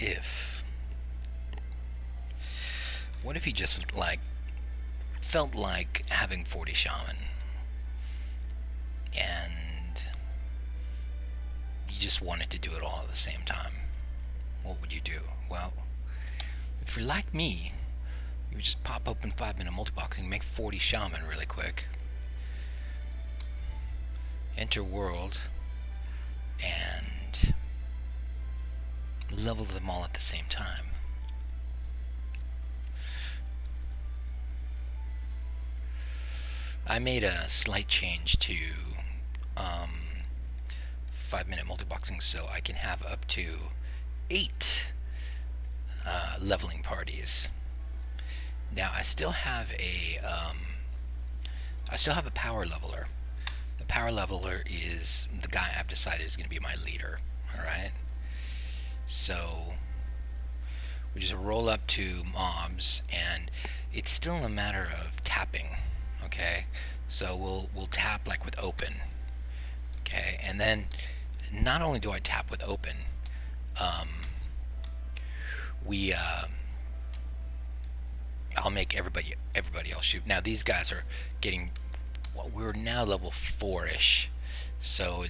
if what if you just felt like having 40 shaman and you just wanted to do it all at the same time? What would you do? Well, if you're like me, you would just pop open 5-minute multiboxing, make 40 shaman really quick, enter world, and level them all at the same time. I made a slight change to 5-minute multiboxing so I can have up to 8 leveling parties. Now I still have a power leveler. The power leveler is the guy I've decided is going to be my leader. All right. So we just roll up to mobs, and it's still a matter of tapping. Okay. So we'll tap like with open. Okay, and then not only do I tap with open, we I'll make everybody else shoot. Now these guys are getting, well, we're now level 4ish, so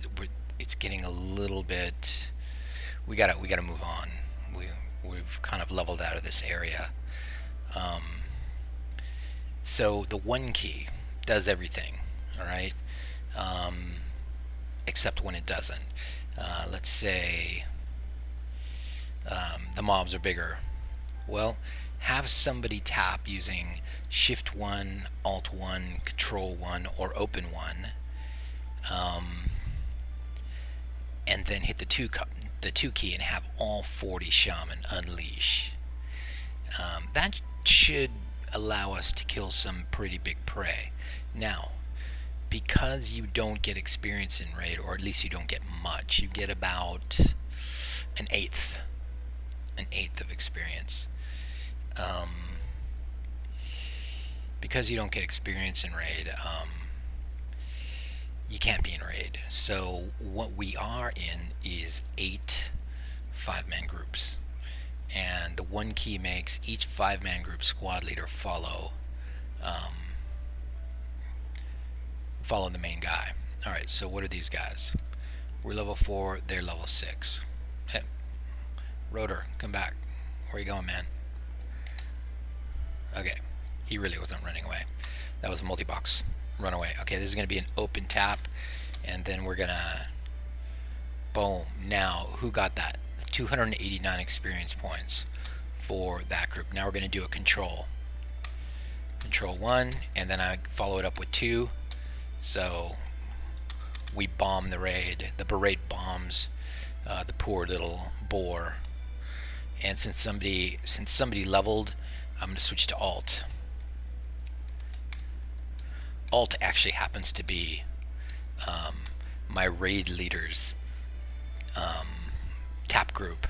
it's getting a little bit. We gotta move on. We've kind of leveled out of this area. So the one key does everything. All right. Except when it doesn't. Let's say the mobs are bigger. Well, have somebody tap using Shift 1, Alt 1, Control 1, or Open 1, and then hit the 2 key and have all 40 shaman unleash. That should allow us to kill some pretty big prey. Now, because you don't get experience in raid, or at least you don't get much, you get about an eighth of experience. Because you don't get experience in raid, you can't be in raid. So what we are in is 8 5-man groups, and the one key makes each 5-man group squad leader follow the main guy. Alright, so what are these guys? We're level 4, they're level 6. Hey, Rotor, come back. Where you going, man? Okay, he really wasn't running away. That was a multi-box runaway. Okay, this is going to be an open tap, and then we're going to... Boom. Now, who got that? 289 experience points for that group. Now we're going to do a control. Control 1, and then I follow it up with 2. So we bomb the raid. The berate bombs the poor little boar. And since somebody leveled, I'm going to switch to alt. Alt actually happens to be my raid leader's tap group.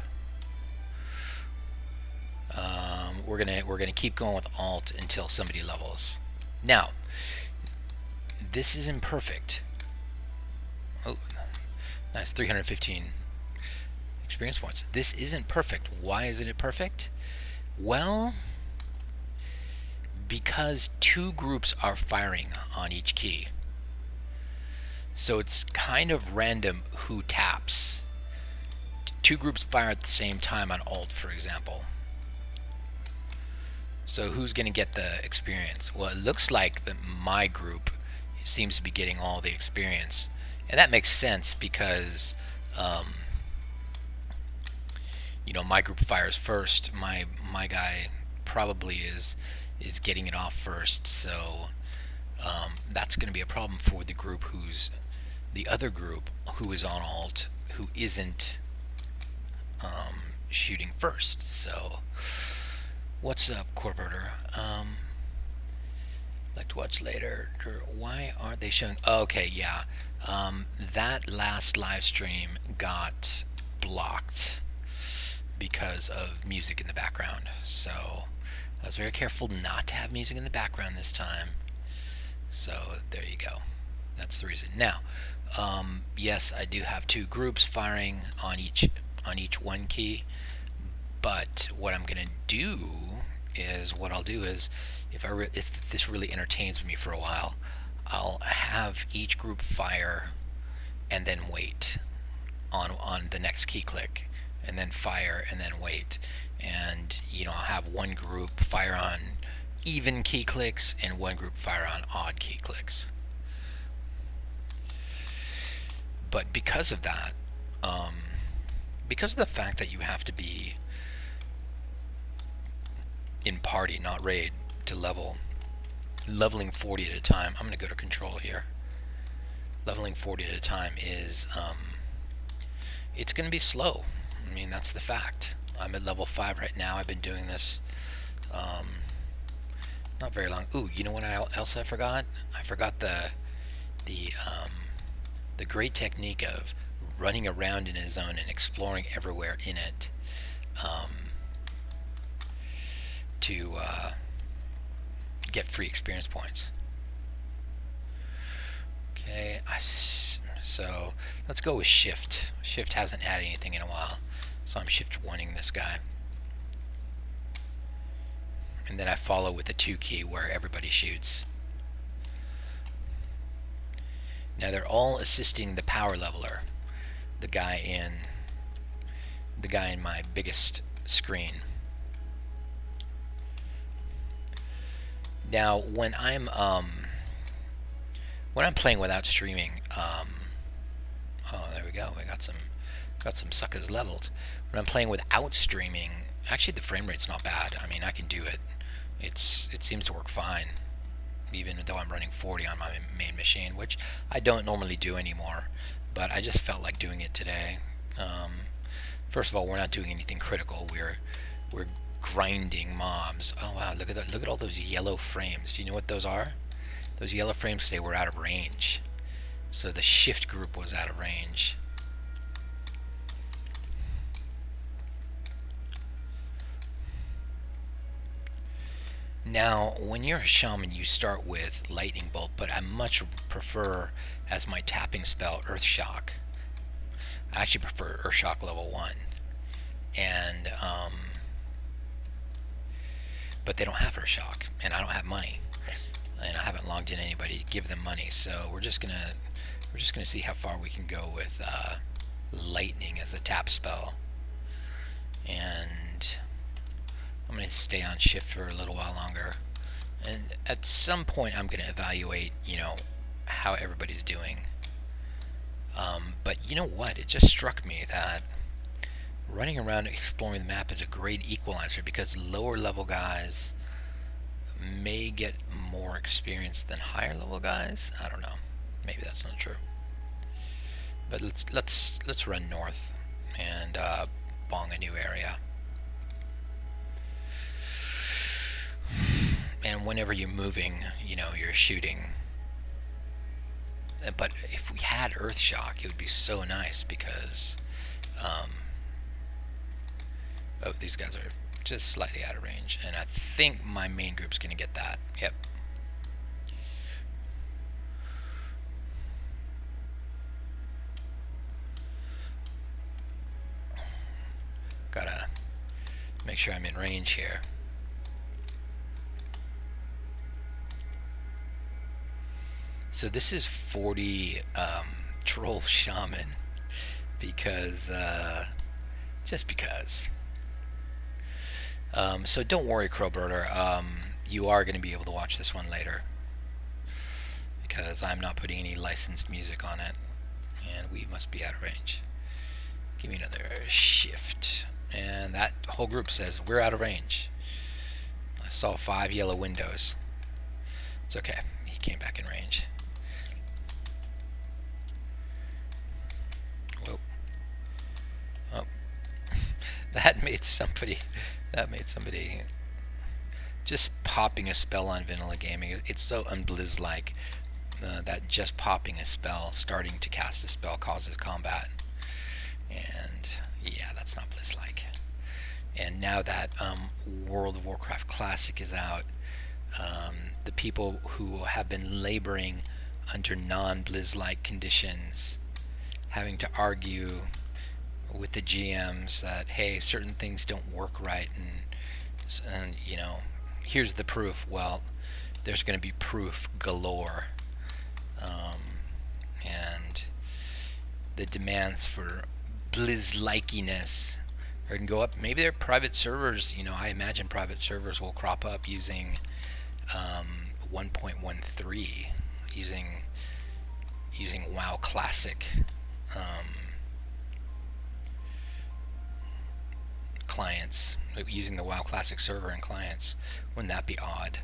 We're gonna keep going with alt until somebody levels. Now, this is imperfect. Oh, nice, 315 experience points. This isn't perfect. Why isn't it perfect? Well, because 2 groups are firing on each key. So it's kind of random who taps. 2 groups fire at the same time on alt, for example. So who's going to get the experience? Well, it looks like my group seems to be getting all the experience. And that makes sense because, you know, my group fires first. My guy probably is getting it off first. So that's going to be a problem for the other group who is on alt, who isn't shooting first. So what's up, Corporter? Like to watch later. Why aren't they showing? Okay, yeah. That last live stream got blocked because of music in the background. So I was very careful not to have music in the background this time. So there you go. That's the reason. Now, yes, I do have 2 groups firing on each one key, But what I'm gonna do is, if this really entertains me for a while, I'll have each group fire and then wait on the next key click, and then fire and then wait. And I'll have one group fire on even key clicks and one group fire on odd key clicks. But because of that, because of the fact that you have to be in party, not raid, to leveling 40 at a time. I'm going to go to control here. Leveling 40 at a time is, it's going to be slow. I mean, that's the fact. I'm at level 5 right now. I've been doing this not very long. Ooh, you know what else I forgot? I forgot the great technique of running around in a zone and exploring everywhere in it, to get free experience points. Okay, so let's go with shift. Shift hasn't had anything in a while, so I'm shift 1ing this guy. And then I follow with the 2 key where everybody shoots. Now they're all assisting the power leveler, the guy in my biggest screen. Now when I'm playing without streaming, oh, there we go. We got some suckers leveled. When I'm playing without streaming, actually the frame rate's not bad. I mean, I can do it. It seems to work fine, even though I'm running 40 on my main machine, which I don't normally do anymore. But I just felt like doing it today. First of all, we're not doing anything critical. We're grinding mobs. Oh wow, look at that! Look at all those yellow frames. Do you know what those are? Those yellow frames say we're out of range. So the shift group was out of range. Now, when you're a shaman, you start with lightning bolt, but I much prefer as my tapping spell Earth Shock. I actually prefer Earth Shock level 1, and but they don't have Earth Shock, and I don't have money, and I haven't logged in anybody to give them money. So we're just gonna see how far we can go with lightning as a tap spell, and I'm going to stay on shift for a little while longer, and at some point I'm going to evaluate, how everybody's doing. But you know what? It just struck me that running around exploring the map is a great equalizer, because lower level guys may get more experience than higher level guys. I don't know. Maybe that's not true. But let's run north and bong a new area. And whenever you're moving, you're shooting. But if we had Earth Shock, it would be so nice, because oh, these guys are just slightly out of range, and I think my main group's gonna get that. Yep. Gotta make sure I'm in range here. So this is 40 troll shaman, because just because. So don't worry, Crowbirder. You are going to be able to watch this one later, because I'm not putting any licensed music on it, and we must be out of range. Give me another shift, and that whole group says we're out of range. I saw 5 yellow windows. It's okay. He came back in range. Whoa. Oh. That made somebody just popping a spell on Vanilla Gaming. It's so unblizz-like that just popping a spell, starting to cast a spell, causes combat. And yeah, that's not Blizz-like. And now that World of Warcraft Classic is out, the people who have been laboring under non-Blizz-like conditions, having to argue with the GMs that, hey, certain things don't work right, and you know, here's the proof. Well, there's going to be proof galore, and the demands for blizz-likiness are going to go up. Maybe they're private servers. You know, I imagine private servers will crop up using 1.13, using WoW Classic clients, using the WoW Classic server and clients. Wouldn't that be odd?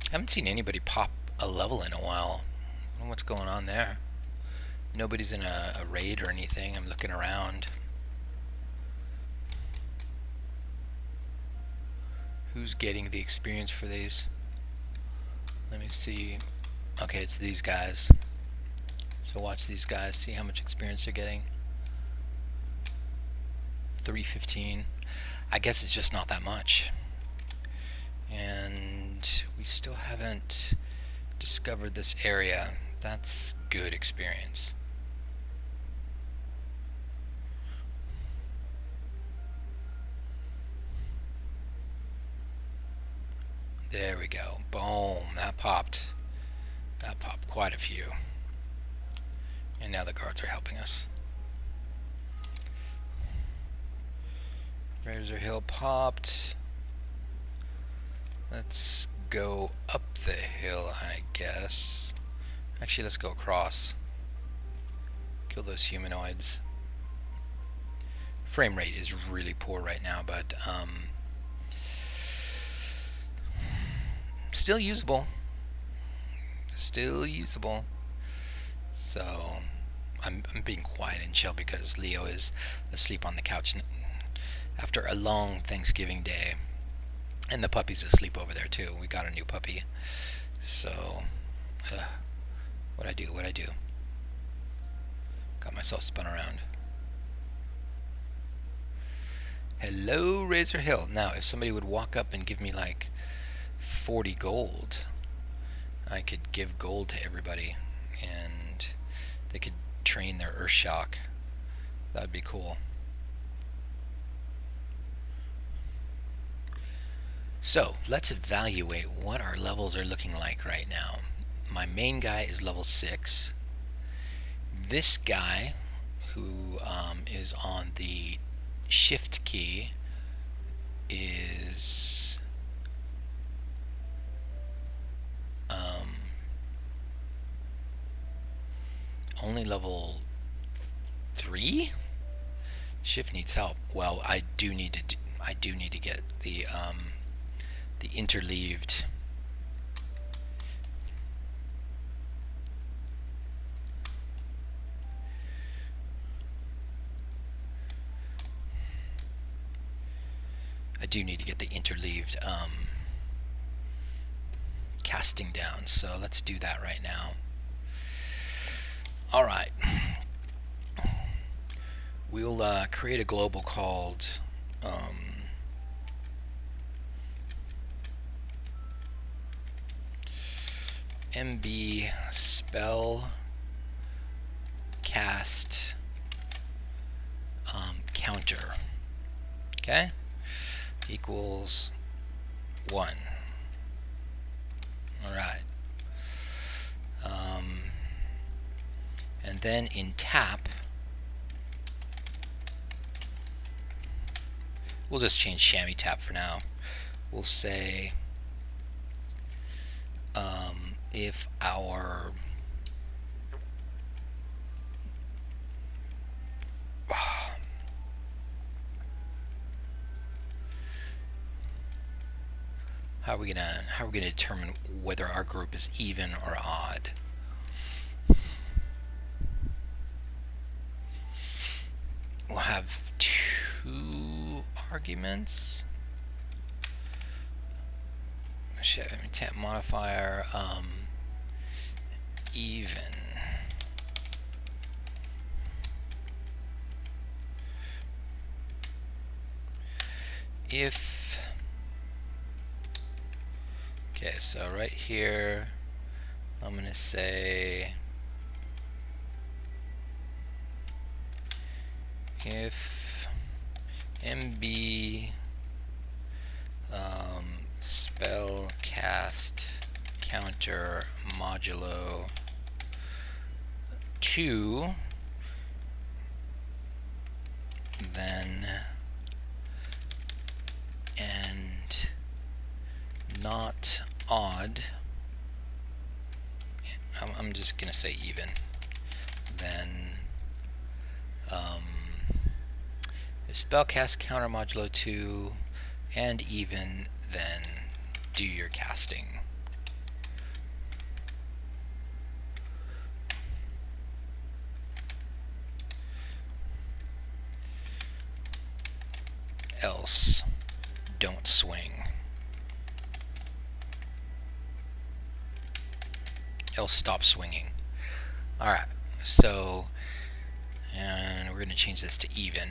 I haven't seen anybody pop a level in a while. I don't know what's going on there. Nobody's in a raid or anything. I'm looking around. Who's getting the experience for these? Let me see. Okay, it's these guys. So watch these guys, see how much experience they're getting. 315. I guess it's just not that much. And we still haven't discovered this area. That's good experience. There we go. Boom. That popped. That popped quite a few. And now the guards are helping us. Razor Hill popped. Let's go up the hill, I guess. Actually, let's go across. Kill those humanoids. Frame rate is really poor right now, but still usable. Still usable. So I'm being quiet and chill because Leo is asleep on the couch after a long Thanksgiving day, and the puppy's asleep over there too. We got a new puppy, so what'd I do? Got myself spun around. Hello, Razor Hill. Now, if somebody would walk up and give me like 40 gold, I could give gold to everybody, and they could train their Earthshock. That'd be cool. So let's evaluate what our levels are looking like right now. My main guy is level 6. This guy, who is on the shift key, is only level 3. Shift needs help. Well, I do need to get the interleaved. I do need to get the interleaved casting down, so let's do that right now. All right. We'll create a global called MB spell cast counter. Okay, equals 1. All right. And then in tap, we'll just change chamois tap for now. We'll say if our how are we gonna determine whether our group is even or odd? We'll have 2 arguments. Tap modifier even. If okay, so right here I'm gonna say if MB spell cast counter modulo 2, then and not odd, I'm just gonna say even, then if spellcast counter modulo 2 and even, then do your casting. Else don't swing. Else stop swinging. Alright, so, and we're going to change this to even.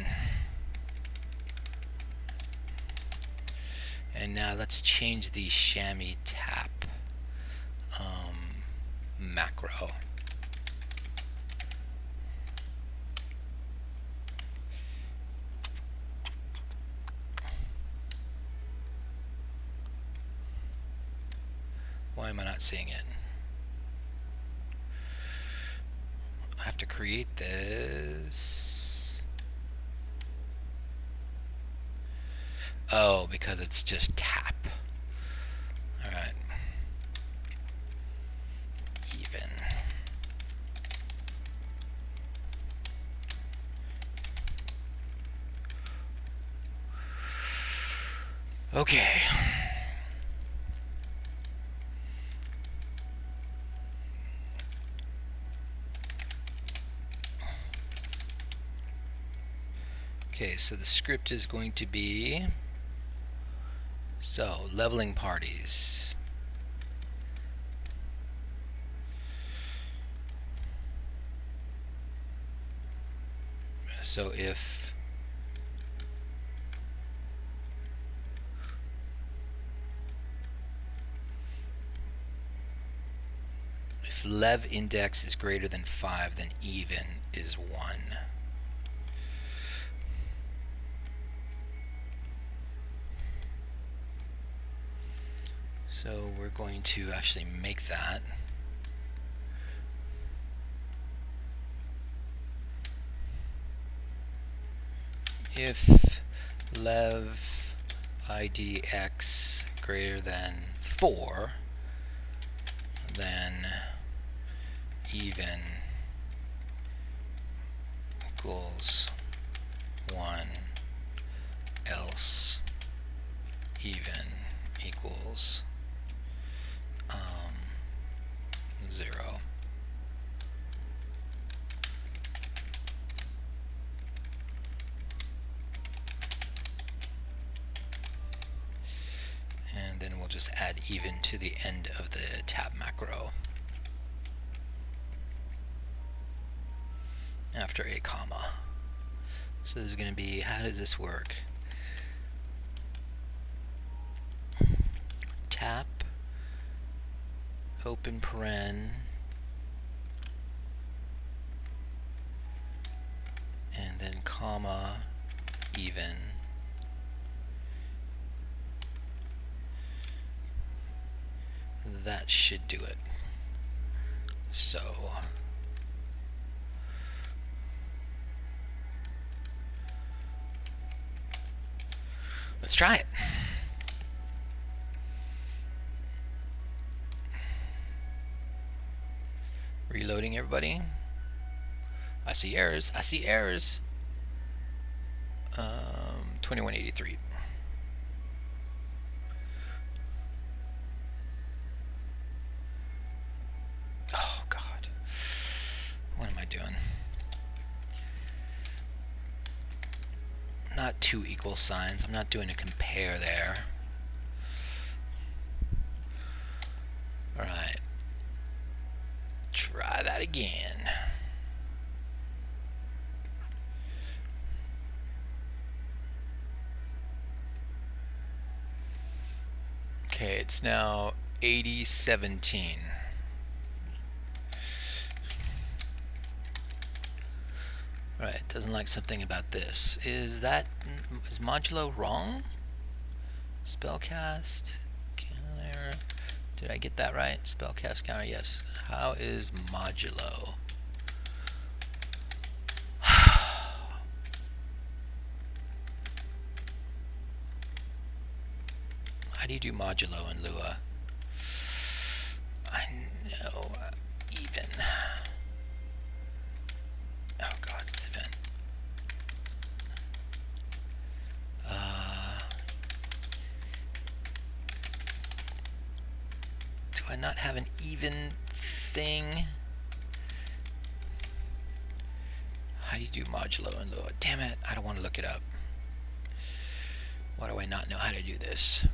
And now let's change the chamois tap macro. Why am I not seeing it? I have to create this. Oh, because it's just tap. Alright. Even. Okay. Okay, so the script is going to be, so leveling parties. So if lev index is greater than 5, then even is 1. So we're going to actually make that. If lev idx greater than 4, then even equals 1, else even equals 0. And then we'll just add even to the end of the tab macro after a comma. So this is going to be, how does this work? Tap, open paren, and then comma, even. That should do it. So let's try it. Reloading, everybody. I see errors. I see errors. 2183. Oh God, what am I doing? Not two equal signs. I'm not doing a compare there. All right. Try that again. Okay, it's now 8017. Right, doesn't like something about this. Is modulo wrong? Spellcast counter. Did I get that right? Spellcast counter, yes. How is modulo? How do you do modulo in Lua? I know, even. Oh god, it's event. Do I not have an even thing? How do you do modulo in Lua? Damn it, I don't want to look it up. Why do I not know how to do this?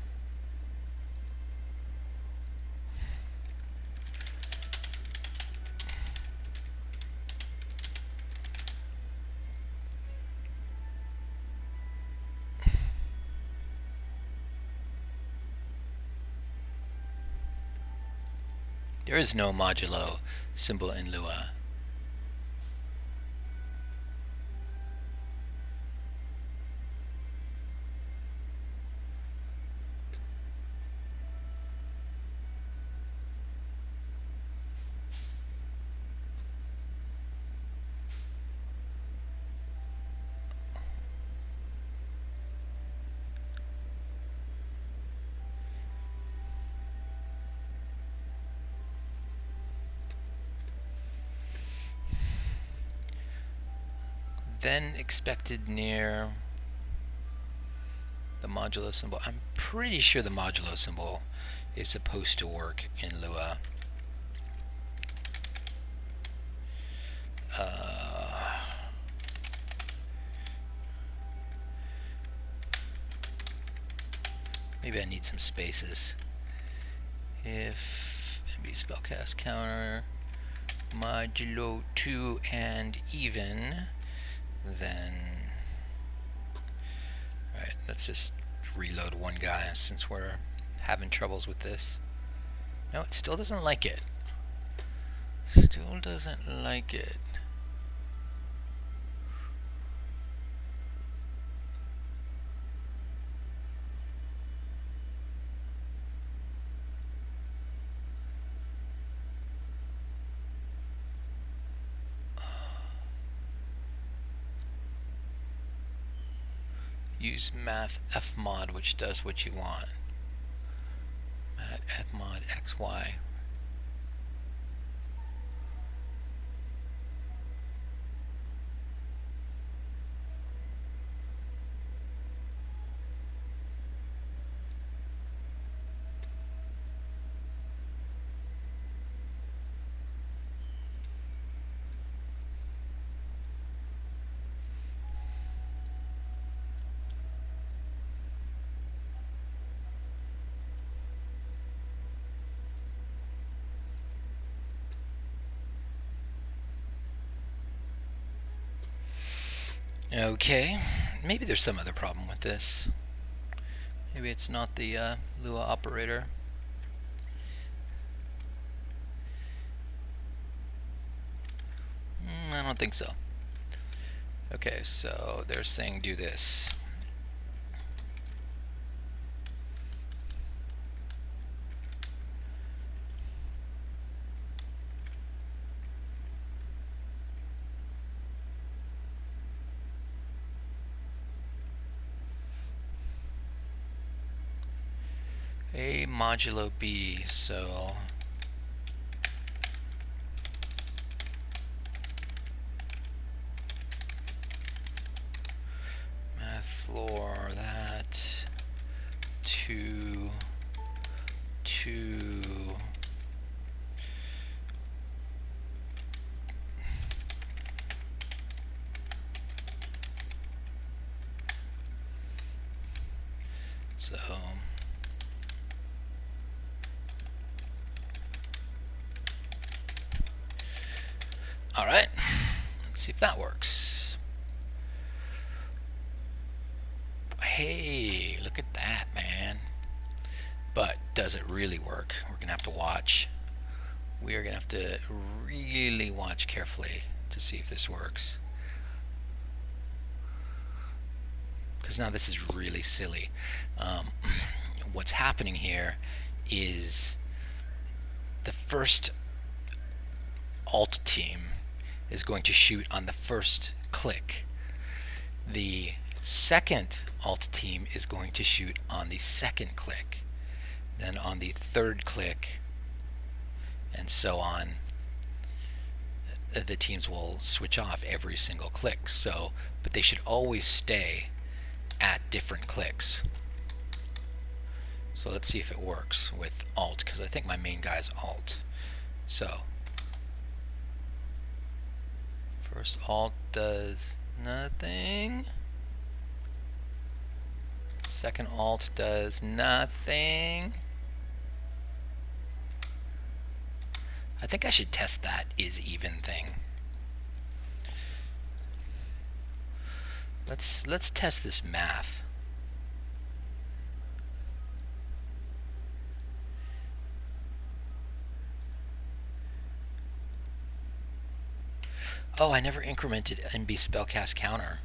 There is no modulo symbol in Lua. Then expected near the modulo symbol. I'm pretty sure the modulo symbol is supposed to work in Lua. Maybe I need some spaces. If maybe spellcast counter modulo 2 and even, then alright, let's just reload one guy since we're having troubles with this. No, it still doesn't like it. Still doesn't like it. Use math fmod, which does what you want. Math fmod xy. Okay, maybe there's some other problem with this. Maybe it's not the Lua operator. I don't think so. Okay, so they're saying do this. A modulo B, so math floor that 2 so alright, let's see if that works. Hey, look at that, man. But does it really work? We're gonna have to watch. We are gonna have to really watch carefully to see if this works. because now this is really silly. What's happening here is the first alt team is going to shoot on the first click. The second alt team is going to shoot on the second click, then on the third click, and so on. The teams will switch off every single click. So, but they should always stay at different clicks. So let's see if it works with alt, because I think my main guy is alt. So first alt does nothing. Second alt does nothing. I think I should test that is even thing. Let's test this math. Oh, I never incremented NB spellcast counter.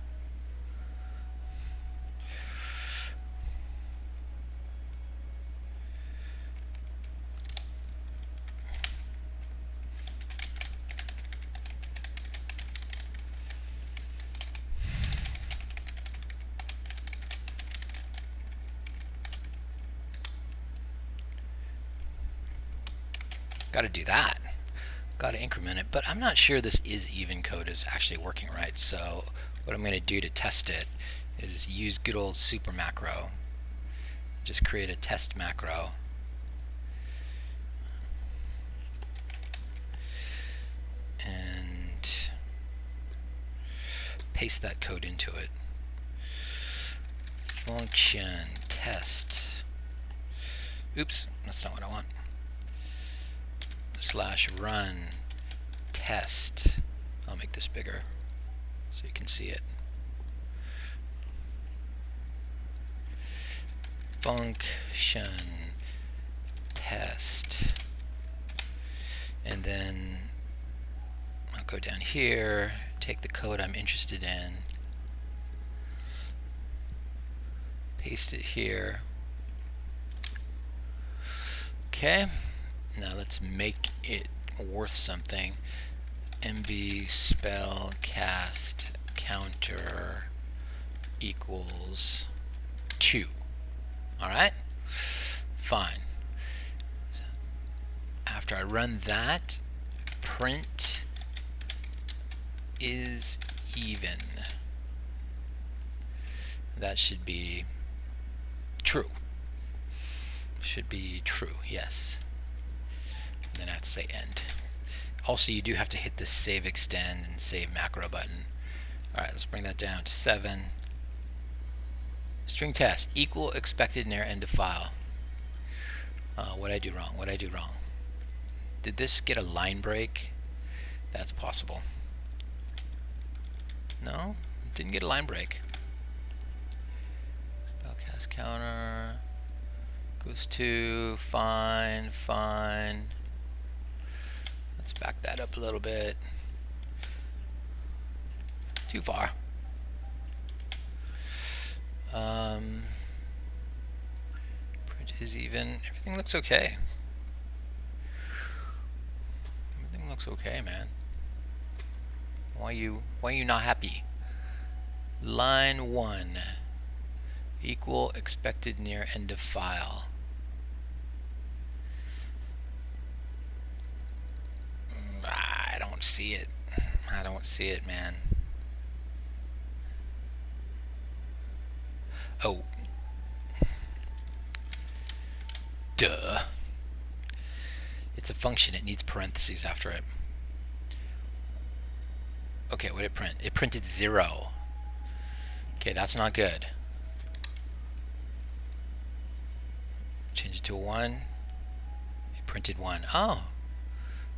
Got to do that. Got to increment it, but I'm not sure this is even code is actually working right. So what I'm going to do to test it is use good old super macro. Just create a test macro. And paste that code into it. Function test. Oops, that's not what I want. /run test. I'll make this bigger so you can see it. Function test. And then I'll go down here, take the code I'm interested in, paste it here. Okay. Now let's make it worth something. MB spell cast counter equals 2. Alright? Fine. After I run that, print is even. That should be true. Should be true, yes. Then I have to say end. Also, you do have to hit the save extend and save macro button. Alright, let's bring that down to 7. String test equal expected near end of file. What did I do wrong? What did I do wrong? Did this get a line break? That's possible. No, it didn't get a line break. Spellcast counter goes to fine, fine. Let's back that up a little bit. Too far. Print is even. Everything looks okay. Everything looks okay, man. Why are you not happy? Line 1 equal expected near end of file. I don't see it. I don't see it, man. Oh. Duh. It's a function. It needs parentheses after it. Okay, what did it print? It printed 0. Okay, that's not good. Change it to a 1. It printed 1. Oh.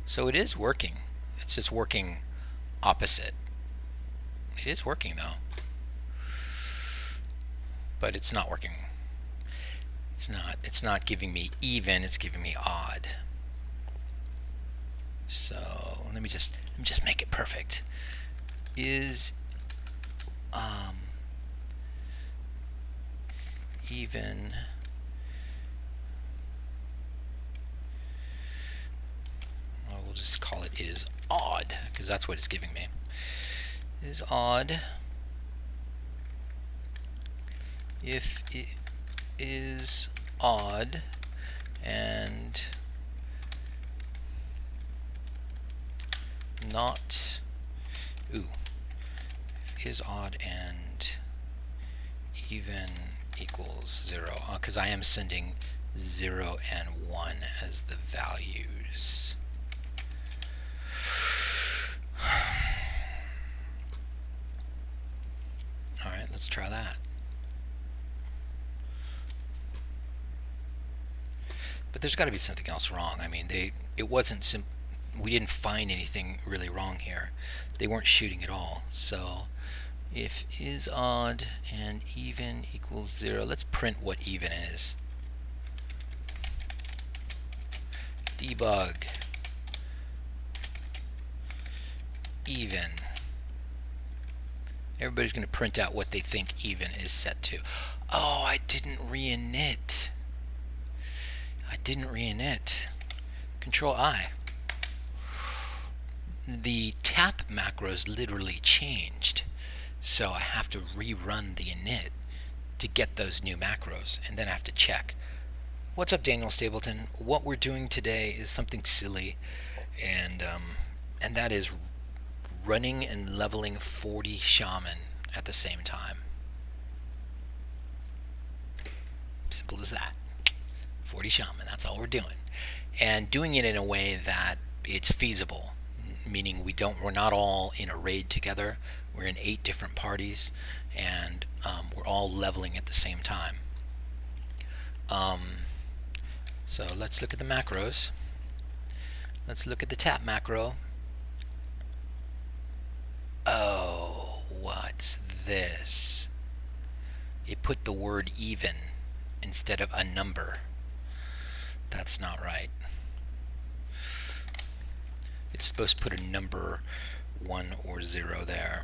So it is working. It's just working opposite. It is working though. But it's not working. It's not giving me even, it's giving me odd. So let me just make it perfect. Is even we'll just call it is odd, because that's what it's giving me. Is odd if it is odd and not if is odd and even equals 0, because I am sending 0 and 1 as the values. Alright, let's try that. But there's got to be something else wrong. I mean, it wasn't we didn't find anything really wrong here. They weren't shooting at all. So if is odd and even equals 0, let's print what even is. Debug even. Everybody's going to print out what they think even is set to. Oh, I didn't re-init. Control I. The tap macros literally changed, so I have to rerun the init to get those new macros, and then I have to check. What's up, Daniel Stapleton? What we're doing today is something silly, and that is running and leveling 40 shaman at the same time. Simple as that. 40 shaman, that's all we're doing. And doing it in a way that it's feasible, meaning we're not all in a raid together. We're in 8 different parties, and we're all leveling at the same time. So let's look at the macros. Let's look at the tap macro. Oh, what's this? It put the word even instead of a number. That's not right. It's supposed to put a number 1 or 0 there.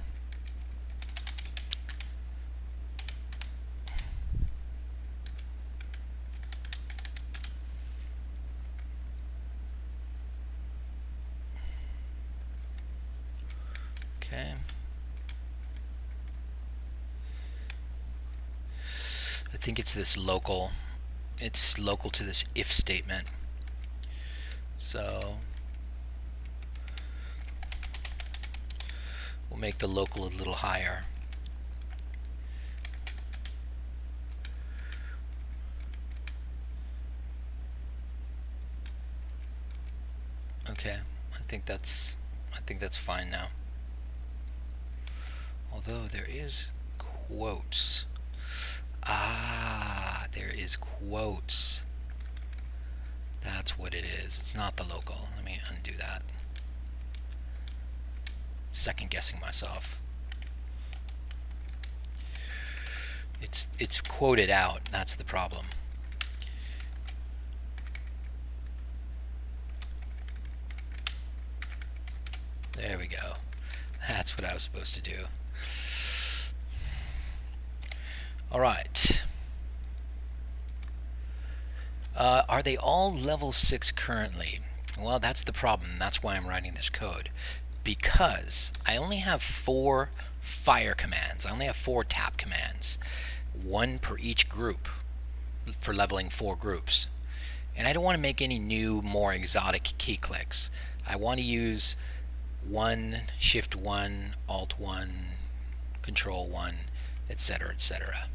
Okay. I think it's this local. It's local to this if statement. So we'll make the local a little higher. Okay, I think that's fine now. Although there is quotes. Ah, there is quotes. That's what it is. It's not the local. Let me undo that. Second guessing myself. It's quoted out. That's the problem. There we go. That's what I was supposed to do. All right. Are they all level 6 currently? Well, that's the problem. That's why I'm writing this code. Because I only have 4 fire commands. I only have 4 tap commands. 1 per each group for leveling 4 groups. And I don't want to make any new, more exotic key clicks. I want to use 1, Shift 1, Alt 1, Control 1, etc., etc.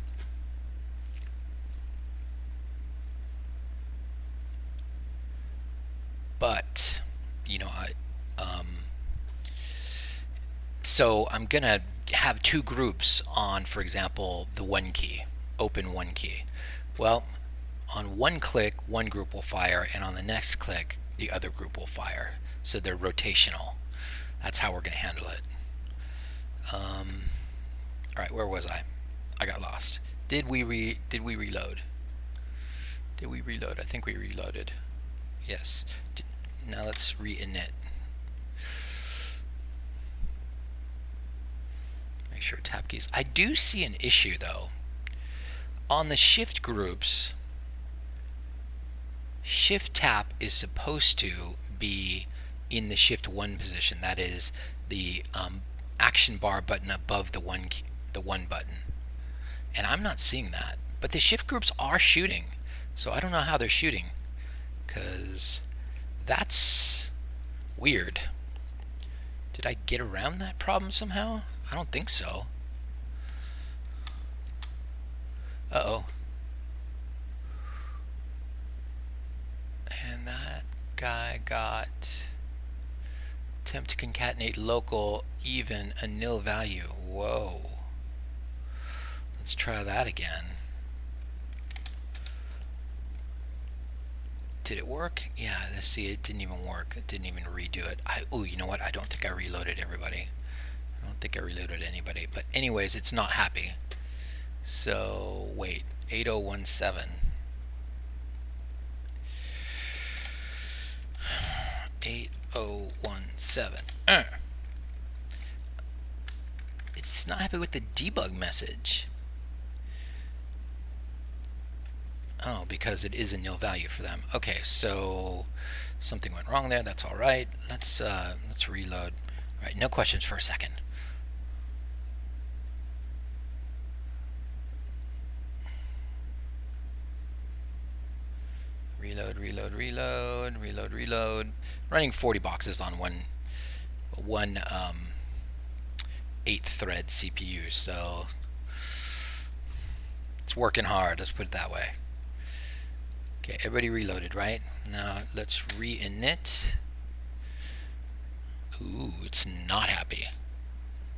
But, you know, so I'm gonna have 2 groups on, for example, the 1 key, open 1 key. Well, on 1 click, 1 group will fire, and on the next click, the other group will fire. So they're rotational. That's how we're gonna handle it. All right, where was I? I got lost. Did we reload? Did we reload? I think we reloaded. Yes. Now let's re-init. Make sure tab keys. I do see an issue though. On the shift groups, shift tap is supposed to be in the shift 1 position. That is the action bar button above the one button. And I'm not seeing that. But the shift groups are shooting. So I don't know how they're shooting, because that's weird. Did I get around that problem somehow? I don't think so. Uh-oh. And that guy got attempt to concatenate local even a nil value. Whoa. Let's try that again. Did it work? Yeah, let's see, it didn't even work. It didn't even redo it. Oh, you know what? I don't think I reloaded everybody. I don't think I reloaded anybody. But anyways, it's not happy. So, wait, 8017. 8017. It's not happy with the debug message. Oh, because it is a nil value for them. Okay, so something went wrong there. That's all right. Let's reload. All right, no questions for a second. Reload, reload, reload, reload, reload. Running 40 boxes on one 8 thread CPU, so it's working hard. Let's put it that way. Okay, everybody reloaded, right? Now let's re-init. Ooh, it's not happy.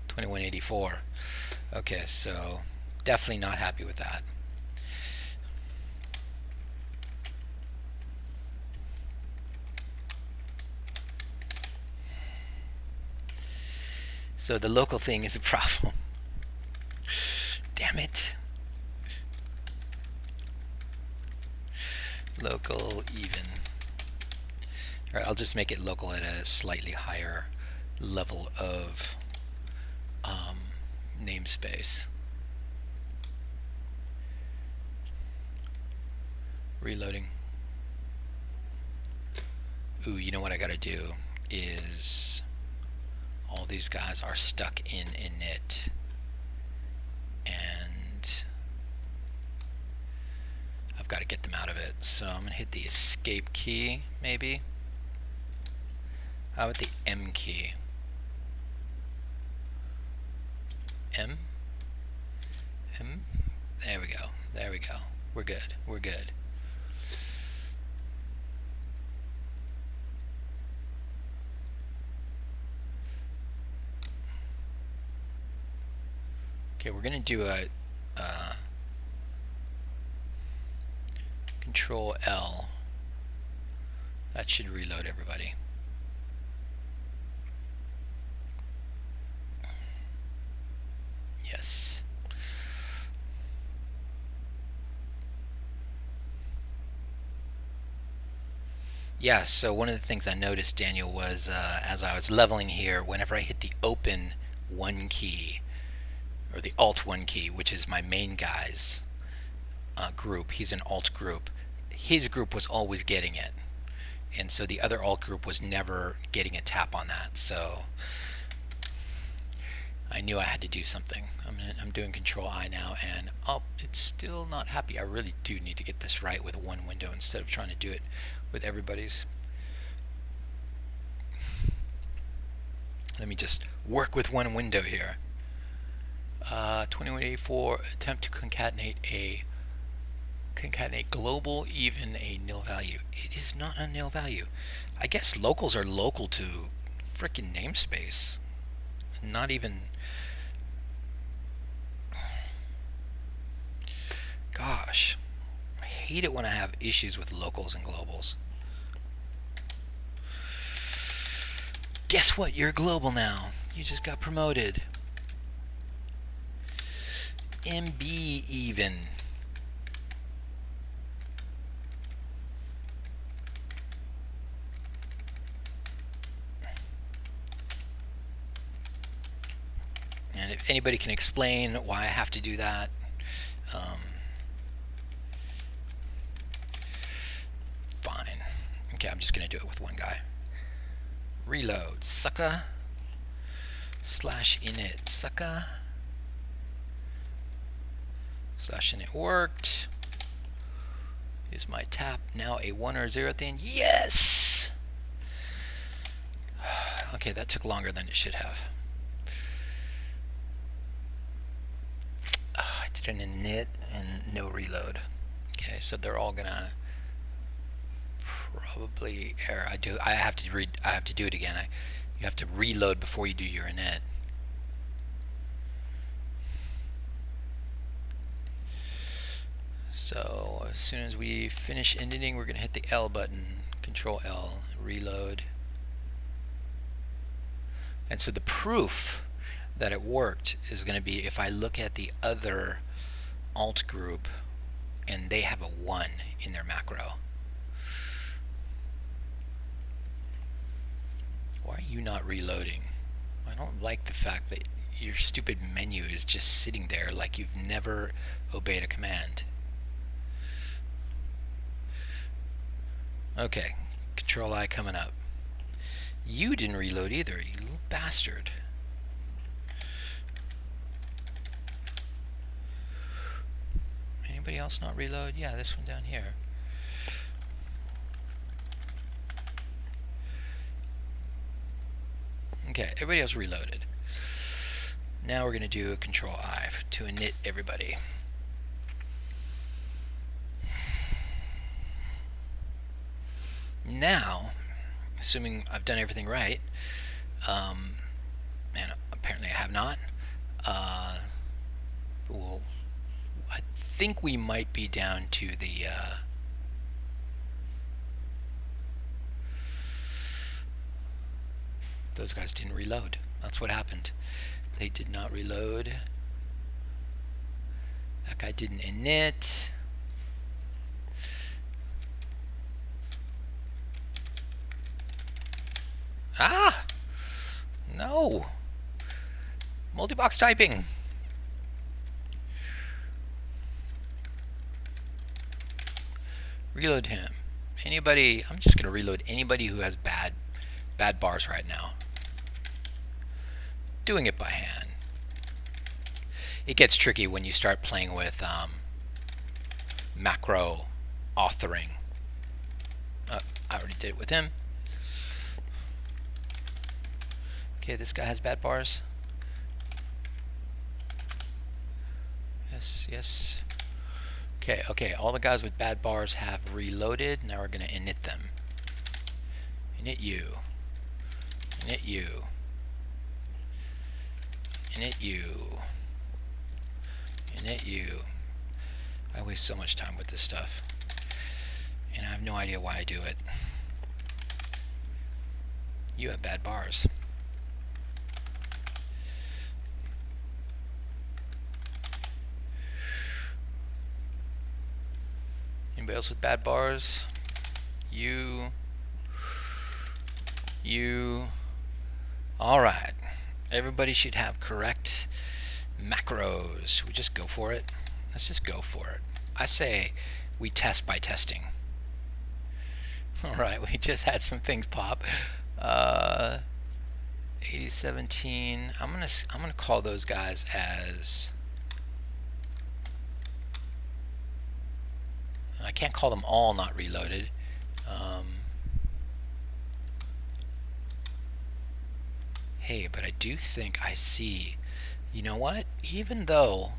2184. Okay, so definitely not happy with that. So the local thing is a problem. Damn it. Local even. Alright, I'll just make it local at a slightly higher level of namespace. Reloading. Ooh, you know what I gotta do is all these guys are stuck in init, and I've got to get them out of it. So I'm gonna hit the escape key, maybe. How about the M key? M? There we go. There we go. We're good. We're good. Okay, we're gonna do a Control L. That should reload everybody. Yes. Yeah, so one of the things I noticed, Daniel, was as I was leveling here, whenever I hit the open 1 key, or the alt 1 key, which is my main guy's group, he's an alt group, his group was always getting it. And so the other alt group was never getting a tap on that. So I knew I had to do something. I'm doing Control I now, and oh, it's still not happy. I really do need to get this right with one window instead of trying to do it with everybody's. Let me just work with one window here. 2184, attempt to concatenate global even a nil value. It is not a nil value. I guess locals are local to frickin' namespace. Not even. Gosh, I hate it when I have issues with locals and globals. Guess what? You're global now. You just got promoted. MB even. And if anybody can explain why I have to do that, Okay, I'm just gonna do it with one guy. Reload, sucker. Slash init, sucker. Slash init worked. Is my tap now a 1 or 0 at the end? Yes! Okay, that took longer than it should have. I did an init and no reload. Okay, so they're all gonna probably error. I have to do it again. You have to reload before you do your init. So as soon as we finish initting, we're gonna hit the L button, Control L, reload. And so the proof that it worked is going to be if I look at the other alt group and they have a 1 in their macro. Why are you not reloading? I don't like the fact that your stupid menu is just sitting there like you've never obeyed a command. Okay, Control I coming up. You didn't reload either, you little bastard. Anybody else not reload? Yeah, this one down here. Okay, everybody else reloaded. Now we're going to do a Control I to init everybody. Now, assuming I've done everything right, and apparently I have not, well, I think we might be down to the those guys didn't reload. That's what happened. They did not reload. That guy didn't init. Ah! No! Multibox typing! Reload him. Anybody, I'm just gonna reload anybody who has bad bars right now. Doing it by hand. It gets tricky when you start playing with macro authoring. I already did it with him. Okay, this guy has bad bars. Yes, yes. Okay, all the guys with bad bars have reloaded. Now we're going to init them. Init you. Init you. Init you. Init you. I waste so much time with this stuff. And I have no idea why I do it. You have bad bars. Anybody else with bad bars? You. Alright. Everybody should have correct macros. Should we just go for it? Let's just go for it. I say we test by testing. Alright, we just had some things pop. 8017. I'm gonna call those guys as, I can't call them all not reloaded. Hey, but I do think I see, you know what? Even though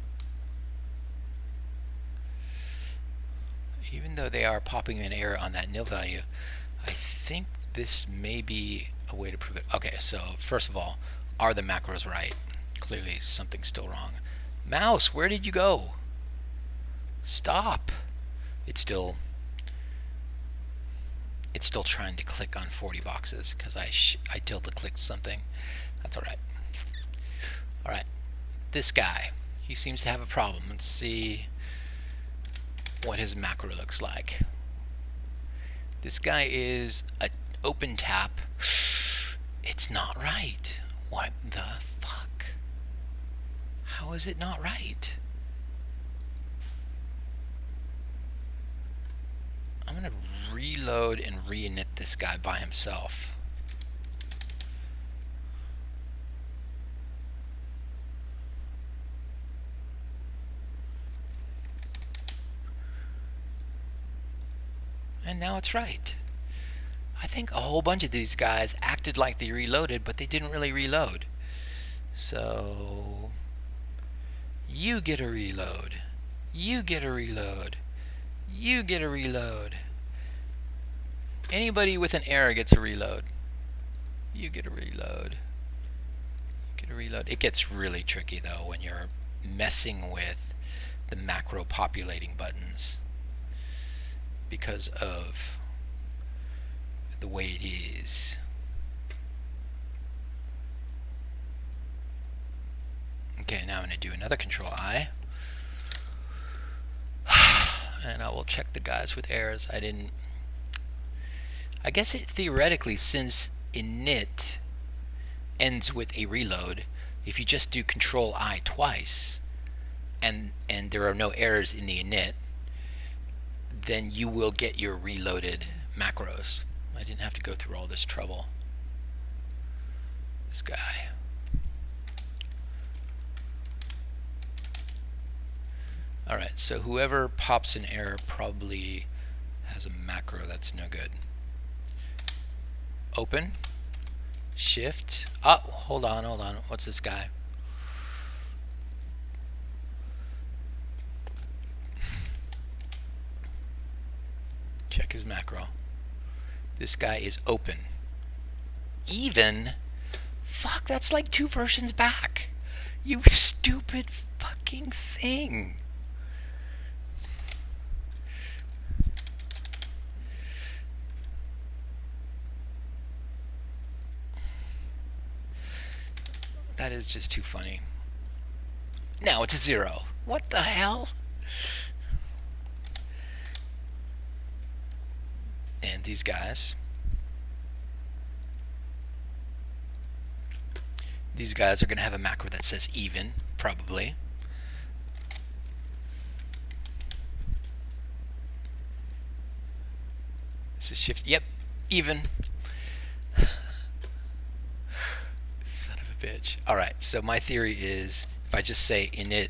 they are popping an error on that nil value, I think this may be a way to prove it. Okay, so first of all, are the macros right? Clearly something's still wrong. Mouse, where did you go? Stop. It's still trying to click on 40 boxes because I tilde clicked something. That's alright. Alright, this guy, he seems to have a problem. Let's see what his macro looks like. This guy is an open tap. It's not right. What the fuck? How is it not right? I'm gonna reload and reinit this guy by himself. And now it's right. I think a whole bunch of these guys acted like they reloaded, but they didn't really reload. So you get a reload. You get a reload. You get a reload. Anybody with an error gets a reload. You get a reload. You get a reload. It gets really tricky though when you're messing with the macro populating buttons because of the way it is. Okay, now I'm going to do another Control I. And I will check the guys with errors. I guess it theoretically, since init ends with a reload, if you just do Control I twice and there are no errors in the init, then you will get your reloaded macros. I didn't have to go through all this trouble. This guy. Alright, so whoever pops an error probably has a macro that's no good. Open. Shift. Oh, hold on. What's this guy? Check his macro. This guy is open. Even? Fuck, that's like 2 versions back. You stupid fucking thing. That is just too funny. Now it's a 0. What the hell? And these guys. These guys are going to have a macro that says even, probably. This is shift. Yep, even. Son of a bitch. Alright, so my theory is if I just say init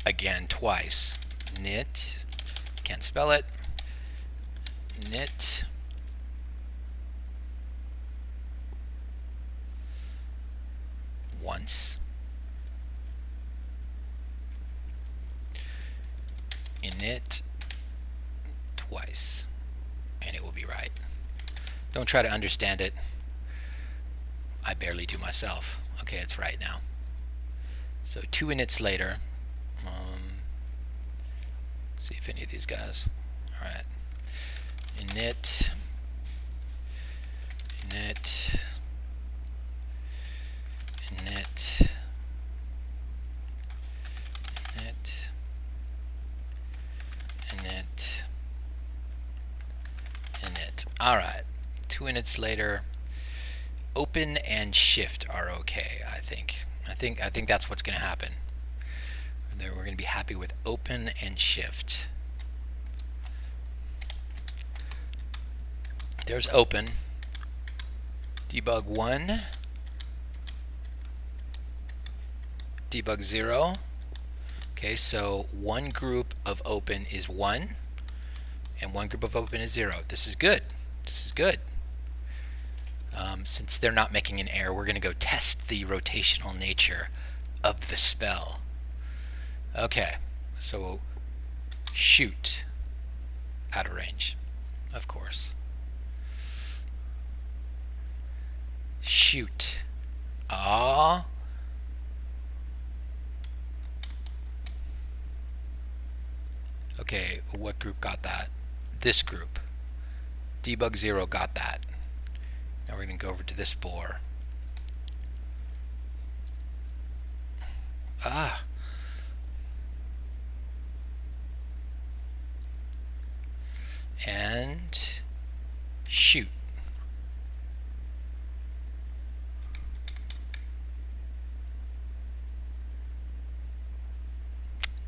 again twice. Init, can't spell it. Init. Once. Init twice. And it will be right. Don't try to understand it. I barely do myself. Okay, it's right now. So 2 inits later. Let's see if any of these guys. Alright. Init. Init. Init. Init. Init. Init. Alright. 2 inits later. Open and shift are okay, I think. I think that's what's going to happen. We're going to be happy with open and shift. There's open. Debug 1. Debug 0. Okay, so one group of open is 1 and one group of open is 0. This is good. This is good. Since they're not making an error, we're going to go test the rotational nature of the spell. Okay, so shoot. Out of range, of course. Shoot. Ah. Okay, what group got that? This group. Debug 0 got that. Now we're going to go over to this boar. Ah. And shoot.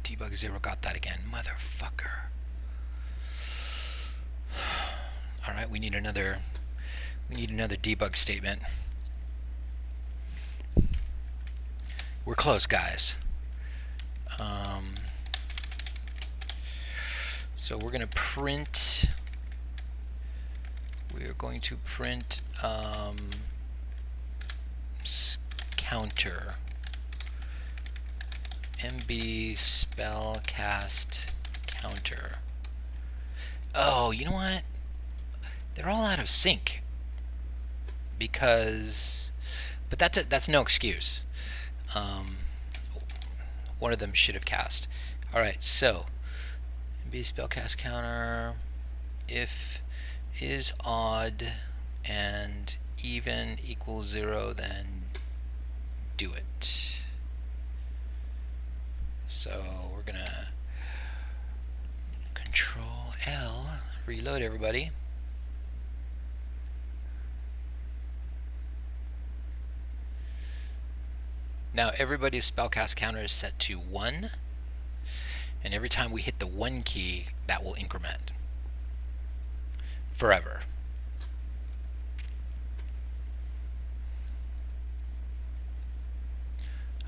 Debug 0 got that again. Motherfucker. All right, we need another debug statement. We're close, guys. So we're going to print. We are going to print counter. MB spellcast counter. Oh, you know what? They're all out of sync. Because, but that's no excuse. One of them should have cast. All right, so MB spellcast counter. If is odd and even equals 0, then do it. So we're gonna Control L, reload everybody. Now everybody's spellcast counter is set to 1, and every time we hit the 1 key, that will increment forever.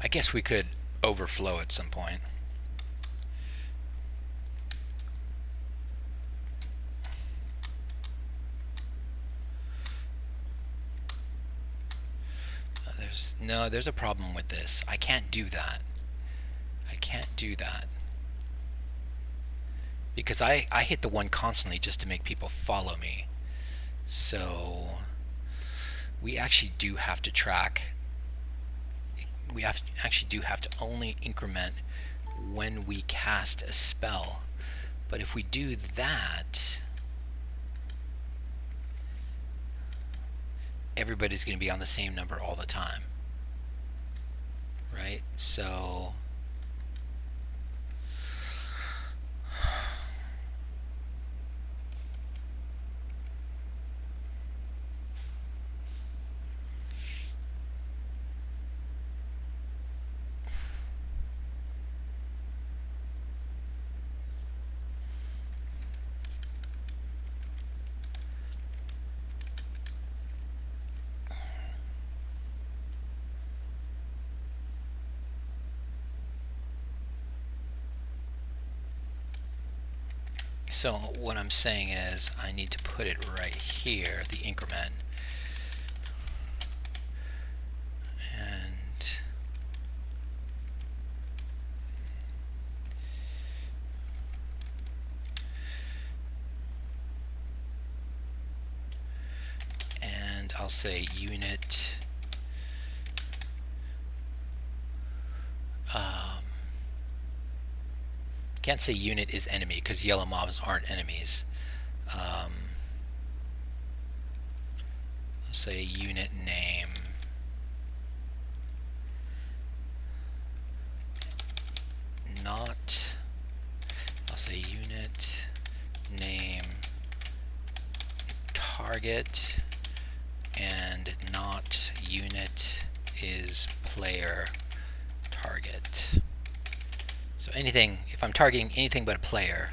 I guess we could overflow at some point. There's a problem with this. I can't do that. I can't do that. Because I hit the 1 constantly just to make people follow me. So we actually do have to track. We actually do have to only increment when we cast a spell. But if we do that, everybody's going to be on the same number all the time. Right? So So what I'm saying is I need to put it right here, the increment. And I'll say unit can't say unit is enemy because yellow mobs aren't enemies. I'll say unit name not. I'll say unit name target and not unit is player target. So anything, if I'm targeting anything but a player,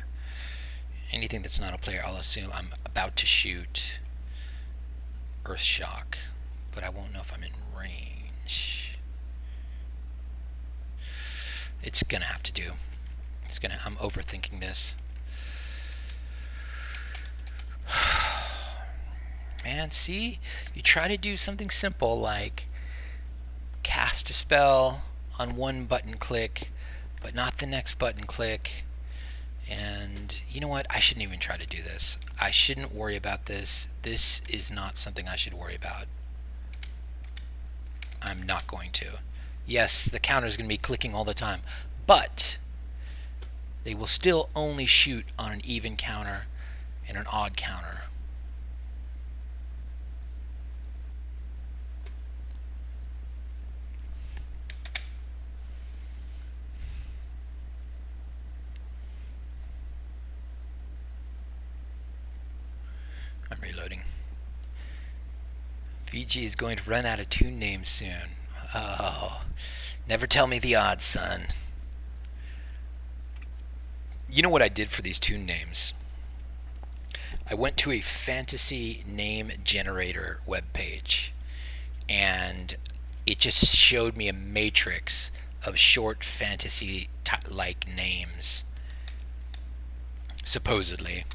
anything that's not a player, I'll assume I'm about to shoot Earthshock, but I won't know if I'm in range. It's gonna have to do. I'm overthinking this. Man, see? You try to do something simple like cast a spell on one button click, but not the next button click. And you know what? I shouldn't even try to do this. I shouldn't worry about this. This is not something I should worry about. I'm not going to. Yes, the counter is going to be clicking all the time, but they will still only shoot on an even counter and an odd counter. I'm reloading. VG is going to run out of tune names soon. Oh, never tell me the odds, son. You know what I did for these tune names? I went to a fantasy name generator web page, and it just showed me a matrix of short fantasy like names, supposedly.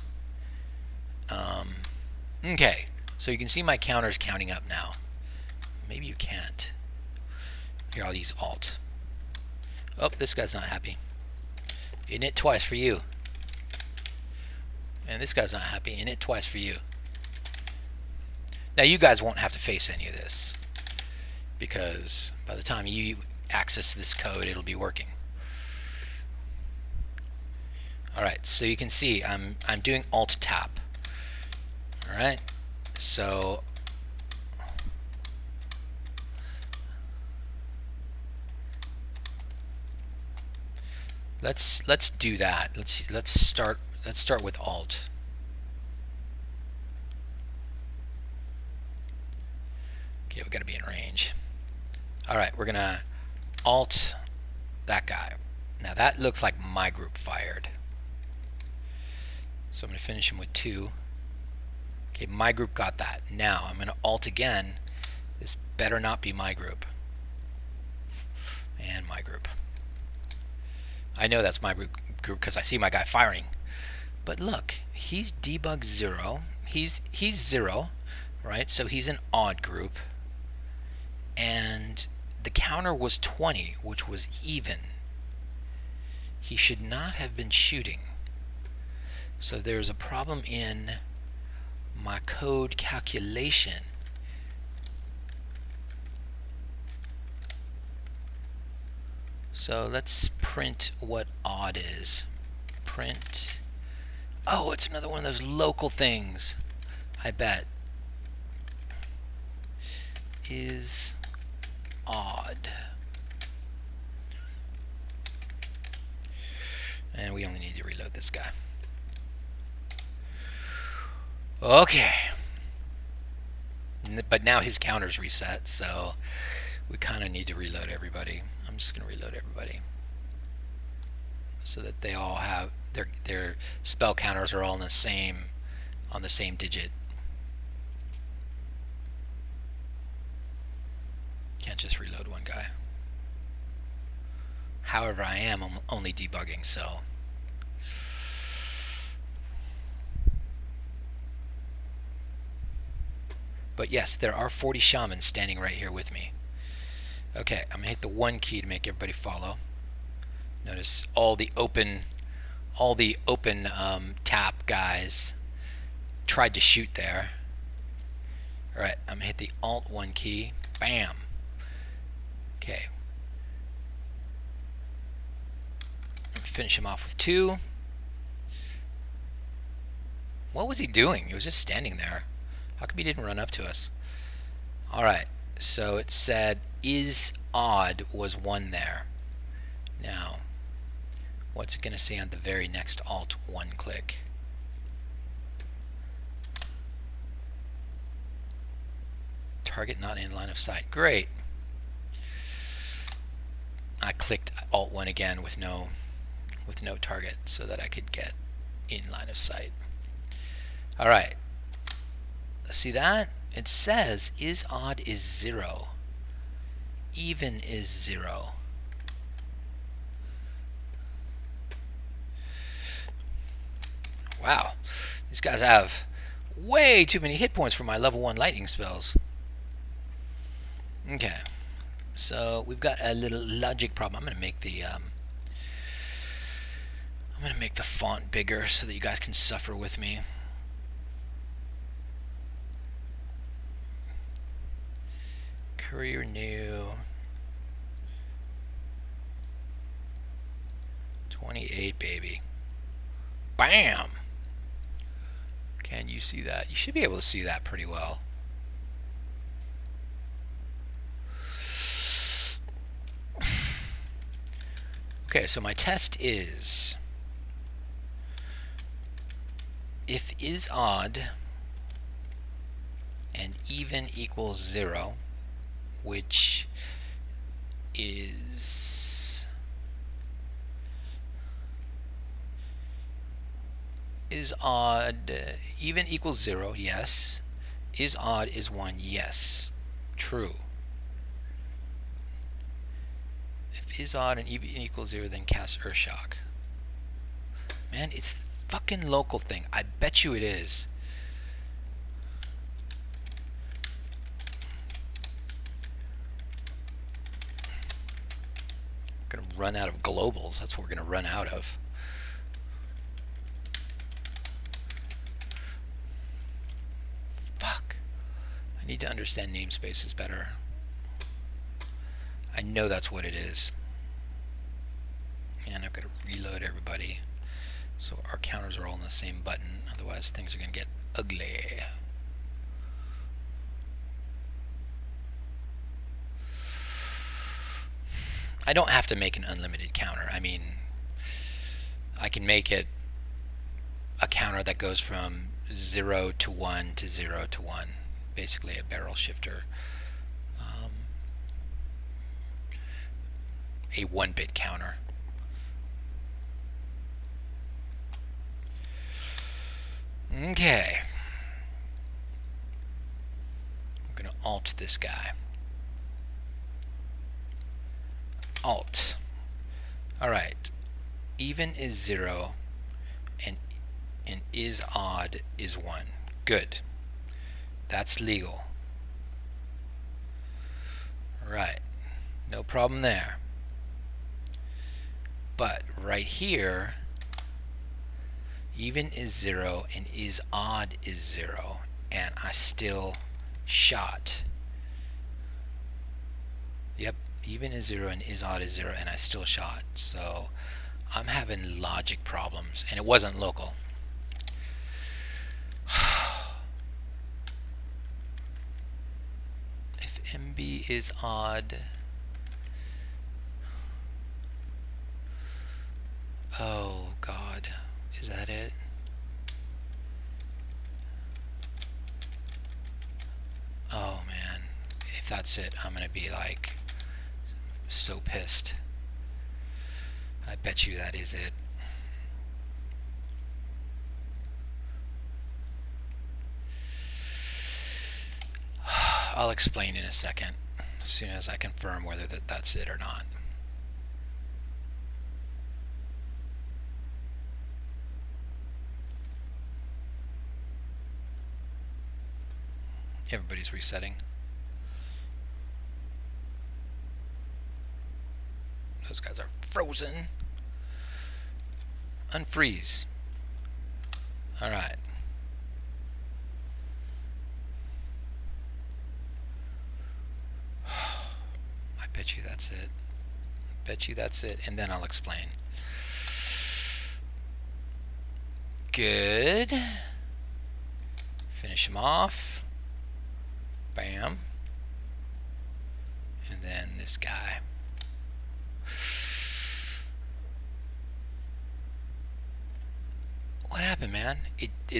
Okay, so you can see my counters counting up now. Maybe you can't. Here, I'll use Alt. Oh, this guy's not happy. In it twice for you. And this guy's not happy. In it twice for you. Now, you guys won't have to face any of this, because by the time you access this code, it'll be working. Alright, so you can see I'm doing Alt Tap. Alright, so let's do that. Let's start with Alt. Okay, we got to be in range. Alright, we're gonna Alt that guy. Now that looks like my group fired. So I'm gonna finish him with 2. Okay, my group got that. Now I'm gonna Alt again. This better not be my group. And my group. I know that's my group because I see my guy firing. But look, he's debug 0. He's 0, right? So he's an odd group. And the counter was 20, which was even. He should not have been shooting. So there's a problem in my code calculation. So let's print what odd is. Print. Oh, it's another one of those local things. I bet. Is odd. And we only need to reload this guy. Okay. But now his counter's reset, so we kind of need to reload everybody. I'm just going to reload everybody so that they all have their spell counters are all on the same digit. Can't just reload one guy. However, I am only debugging, so but yes, there are 40 shamans standing right here with me. Okay, I'm gonna hit the 1 key to make everybody follow. Notice all the open tap guys tried to shoot there. Alright, I'm gonna hit the Alt 1 key. Bam. Okay. Finish him off with 2. What was he doing? He was just standing there. How come he didn't run up to us? Alright, so it said is odd was 1 there. Now, what's it going to say on the very next Alt 1 click? Target not in line of sight. Great. I clicked Alt 1 again with no target so that I could get in line of sight. Alright. See that? It says is odd is 0. Even is 0. Wow. These guys have way too many hit points for my level 1 lightning spells. Okay. So we've got a little logic problem. I'm going to make the font bigger so that you guys can suffer with me. Courier new 28, baby. Bam! Can you see that? You should be able to see that pretty well. Okay, so my test is if is odd and even equals 0, which is Is odd even equals 0? Yes. Is odd is 1? Yes. True. If is odd and even equals 0, then cast Earthshock. Man, it's the fucking local thing. I bet you it is. We're gonna run out of globals. That's what we're gonna run out of. Fuck. I need to understand namespaces better. I know that's what it is. And I've got to reload everybody. So our counters are all on the same button. Otherwise things are going to get ugly. I don't have to make an unlimited counter. I mean, I can make it a counter that goes from 0 to 1 to 0 to 1. Basically a barrel shifter. A 1-bit counter. Okay. I'm going to alt this guy. Alt. Alright. Even is 0 and is odd is 1. Good. That's legal. Right. No problem there. But right here, even is 0 and is odd is 0, and I still shot. Yep, even is 0 and is odd is 0, and I still shot. So I'm having logic problems, and it wasn't local. If MB is odd, oh God, is that it? Oh man, if that's it, I'm gonna be like so pissed. I bet you that is it. I'll explain in a second, as soon as I confirm whether that's it or not. Everybody's resetting. Those guys are frozen. Unfreeze. Alright. I bet you that's it. Bet you that's it, and then I'll explain. Good. Finish him off. Bam. And then this guy. What happened, man?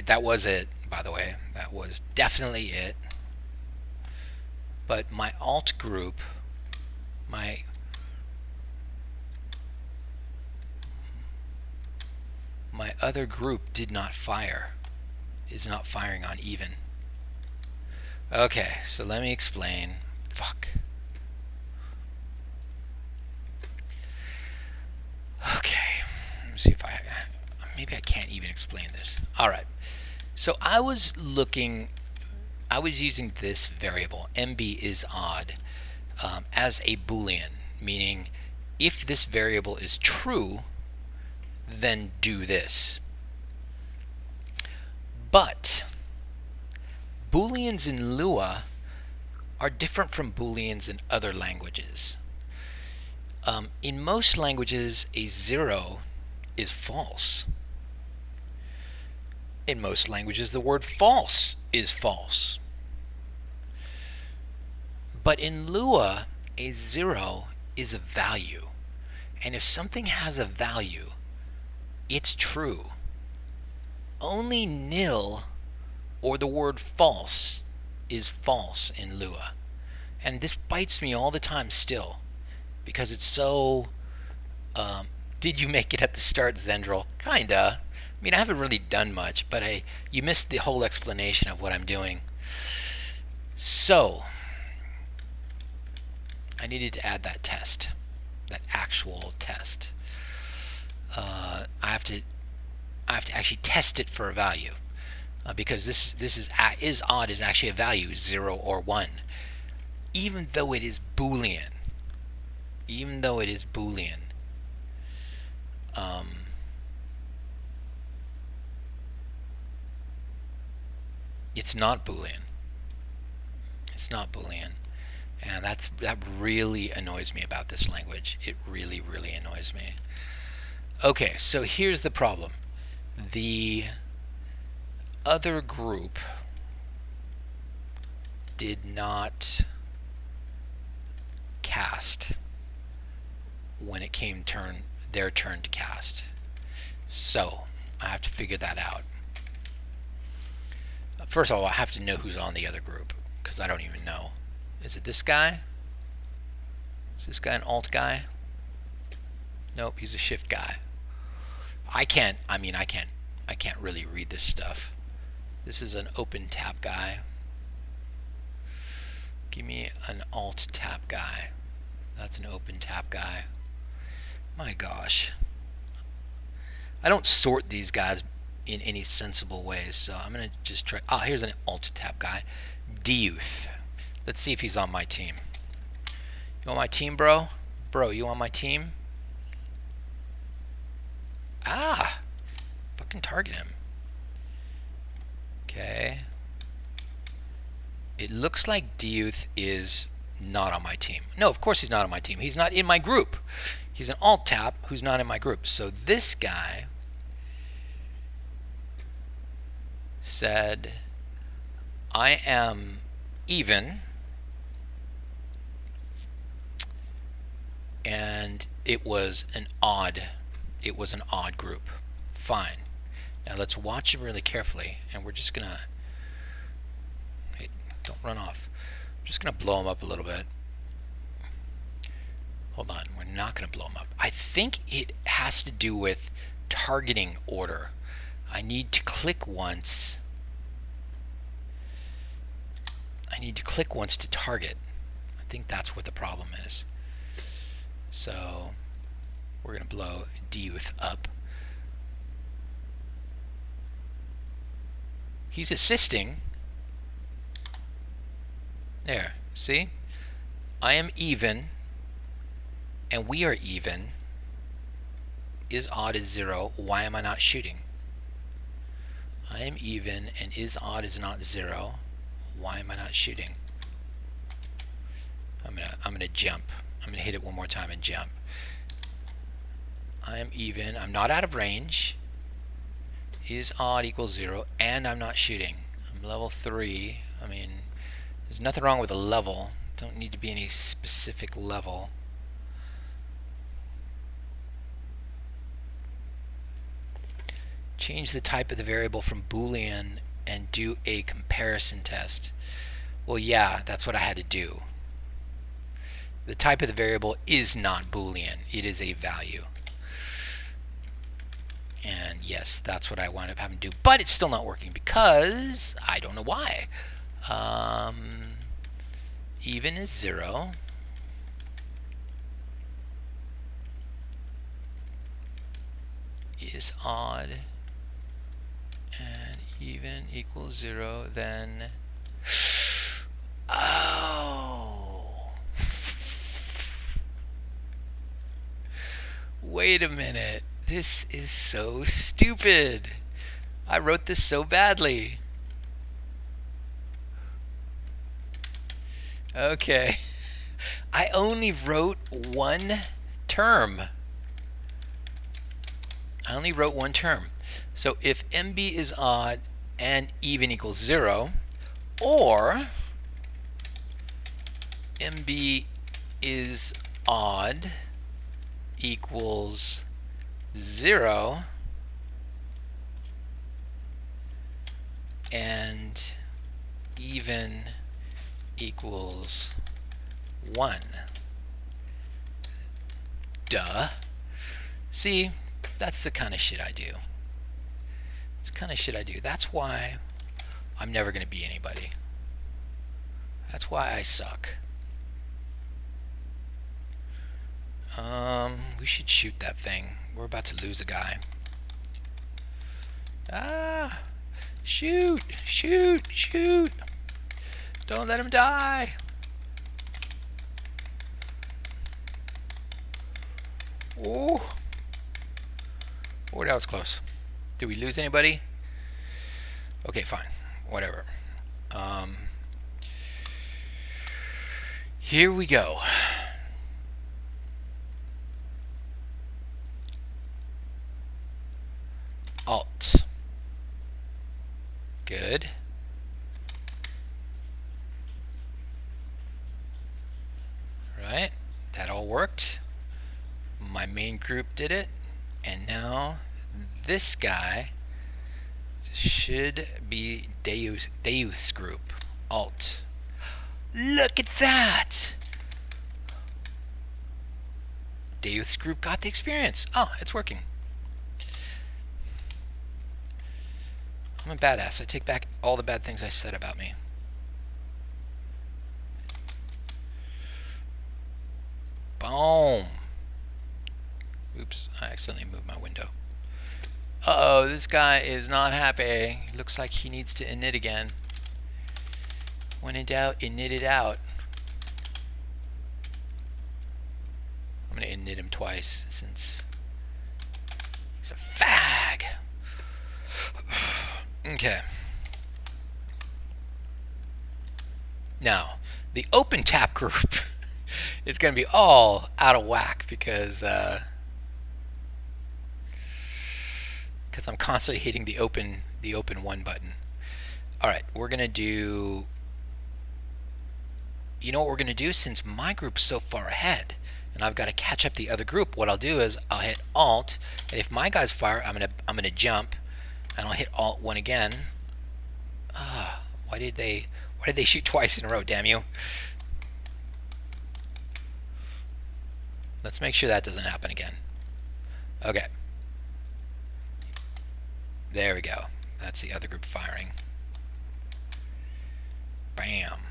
That was it, by the way. That was definitely it. But my alt group, my other group did not fire. Is not firing on even. Okay, so let me explain. Fuck. Okay, let me see if maybe I can't even explain this. Alright, so I was using this variable, MB is odd, as a Boolean, meaning if this variable is true, then do this. But Booleans in Lua are different from Booleans in other languages. In most languages, a 0 is false. In most languages, the word false is false. But in Lua, a 0 is a value. And if something has a value, it's true. Only nil or the word false is false in Lua. And this bites me all the time still, because it's so, did you make it at the start, Zendril? Kinda. I mean, I haven't really done much, but you missed the whole explanation of what I'm doing. So I needed to add that test, that actual test. I have to actually test it for a value, because this is odd is actually a value 0 or 1, even though it is Boolean. Even though it is Boolean. It's not Boolean. It's not Boolean. And that really annoys me about this language. It really, really annoys me. Okay, so here's the problem. The other group did not cast when it came their turn to cast. So I have to figure that out. First of all, I have to know who's on the other group, because I don't even know. Is it this guy? Is this guy an alt guy? Nope, he's a shift guy. I can't really read this stuff. This is an open tab guy. Give me an alt tab guy. That's an open tab guy. My gosh. I don't sort these guys in any sensible ways, so I'm going to just try. Ah, here's an alt tab guy. Youth. Let's see if he's on my team. You on my team, bro? Bro, you on my team? Ah! Fucking target him. Okay. It looks like Youth is not on my team. No, of course he's not on my team. He's not in my group. He's an alt tab who's not in my group. So this guy said, I am even, and it was an odd group. Fine. Now let's watch him really carefully, and we're just gonna, hey, don't run off. I'm just gonna blow him up a little bit. Hold on, we're not gonna blow him up. I think it has to do with targeting order. I need to click once. I need to click once to target. I think that's what the problem is. So we're going to blow Youth up. He's assisting. There, see? I am even, and we are even. Is odd is 0. Why am I not shooting? I am even, and is odd is not 0. Why am I not shooting? I'm gonna jump. I'm gonna hit it one more time and jump. I am even. I'm not out of range. Is odd equals 0, and I'm not shooting. I'm level 3. I mean, there's nothing wrong with a level. Don't need to be any specific level. Change the type of the variable from Boolean and do a comparison test. Well, yeah, that's what I had to do. The type of the variable is not Boolean. It is a value. And yes, that's what I wound up having to do. But it's still not working because I don't know why. Even is 0. Is odd. And even equals 0, then oh, wait a minute, this is so stupid. I wrote this so badly. Okay, I only wrote one term. I only wrote one term. So if MB is odd and even equals 0, or MB is odd equals 0 and even equals 1. Duh. See, that's the kind of shit I do. It's kind of shit I do. That's why I'm never going to be anybody. That's why I suck. We should shoot that thing. We're about to lose a guy. Ah! Shoot! Shoot! Shoot! Don't let him die! Oh! Oh, that was close. Did we lose anybody? Okay, fine. Whatever. Here we go. Alt. Good. Right. That all worked. My main group did it. And now this guy should be Deus group. Alt. Look at that! Deus group got the experience. Oh, it's working. I'm a badass. I take back all the bad things I said about me. Boom. Oops, I accidentally moved my window. Uh-oh, this guy is not happy. Looks like he needs to init again. When in doubt, init it out. I'm gonna init him twice since he's a fag. Okay. Now, the open tap group is going to be all out of whack because I'm constantly hitting the open one button. All right, we're going to do. You know what we're going to do? Since my group's so far ahead, and I've got to catch up the other group, what I'll do is I'll hit Alt, and if my guys fire, I'm gonna jump, and I'll hit Alt 1 again. Why did they shoot twice in a row? Damn you! Let's make sure that doesn't happen again. Okay. There we go. That's the other group firing. Bam.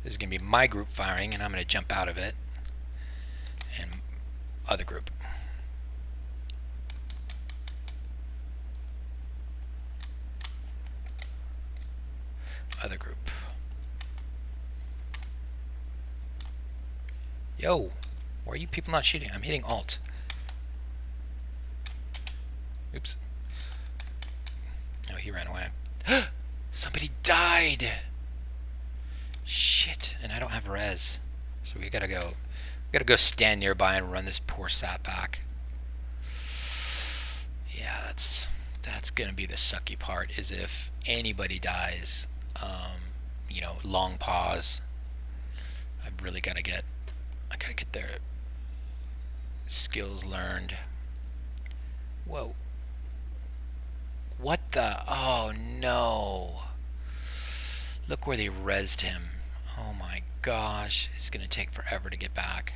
This is going to be my group firing, and I'm going to jump out of it. And other group. Other group. Yo, why are you people not shooting? I'm hitting Alt. Oops. No, he ran away. Somebody died! Shit, and I don't have res. So we gotta go stand nearby and run this poor sap back. Yeah, that's gonna be the sucky part, is if anybody dies, you know, long pause. I've really gotta get their skills learned. Whoa. What the? Oh no. Look where they rezzed him. Oh my gosh. It's going to take forever to get back.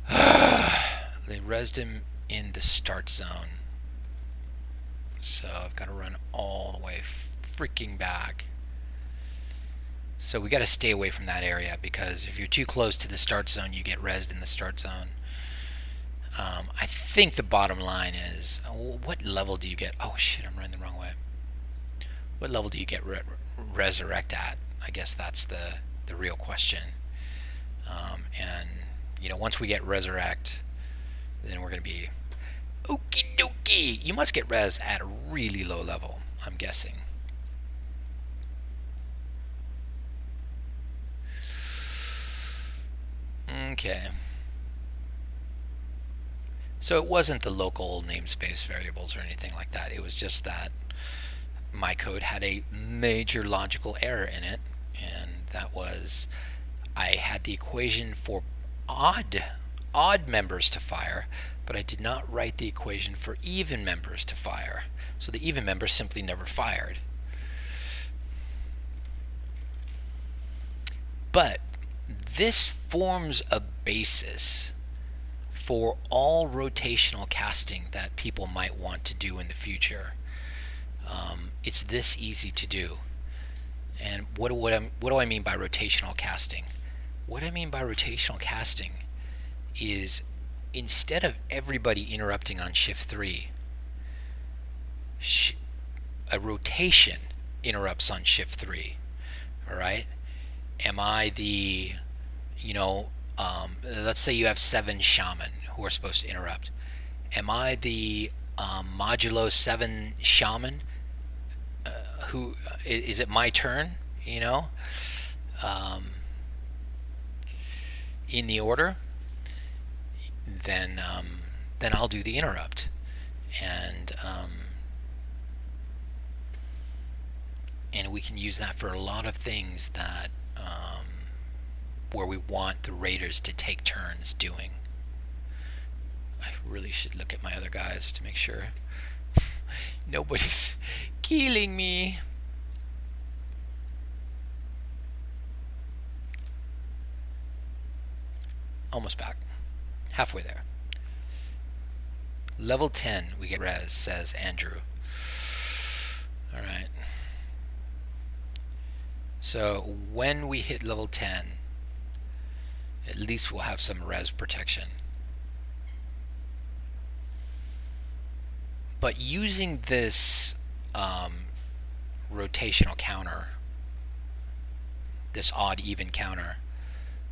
They rezzed him in the start zone. So I've got to run all the way freaking back. So we got to stay away from that area, because if you're too close to the start zone, you get rezzed in the start zone. I think the bottom line is, what level do you get? Oh shit, I'm running the wrong way. What level do you get resurrect at? I guess that's the real question. And you know, once we get resurrect, then we're gonna be okie dokie. You must get res at a really low level, I'm guessing. Okay. So it wasn't the local namespace variables or anything like that. It was just that my code had a major logical error in it, and that was I had the equation for odd members to fire, but I did not write the equation for even members to fire. So the even members simply never fired. But this forms a basis for all rotational casting that people might want to do in the future. It's this easy to do. And what do I mean by rotational casting? What I mean by rotational casting is, instead of everybody interrupting on shift 3, a rotation interrupts on shift 3. All right? Am I the, let's say you have 7 shaman who are supposed to interrupt. Am I the modulo 7 shaman? Who is it? My turn, in the order. Then I'll do the interrupt, and we can use that for a lot of things that where we want the raiders to take turns doing. I really should look at my other guys to make sure nobody's killing me. Almost back. Halfway there. Level 10, we get res, says Andrew. Alright. So when we hit level 10, at least we'll have some res protection. But using this rotational counter, this odd-even counter,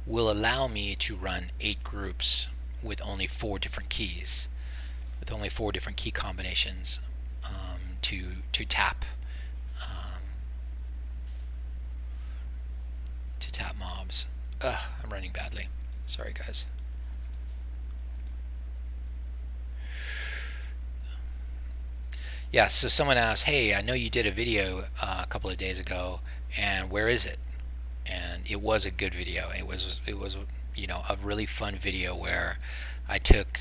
will allow me to run 8 groups with only 4 different keys, with only 4 different key combinations to tap mobs. I'm running badly. Sorry, guys. Yeah, so someone asked, hey, I know you did a video a couple of days ago, and where is it? And it was a good video. It was a really fun video where I took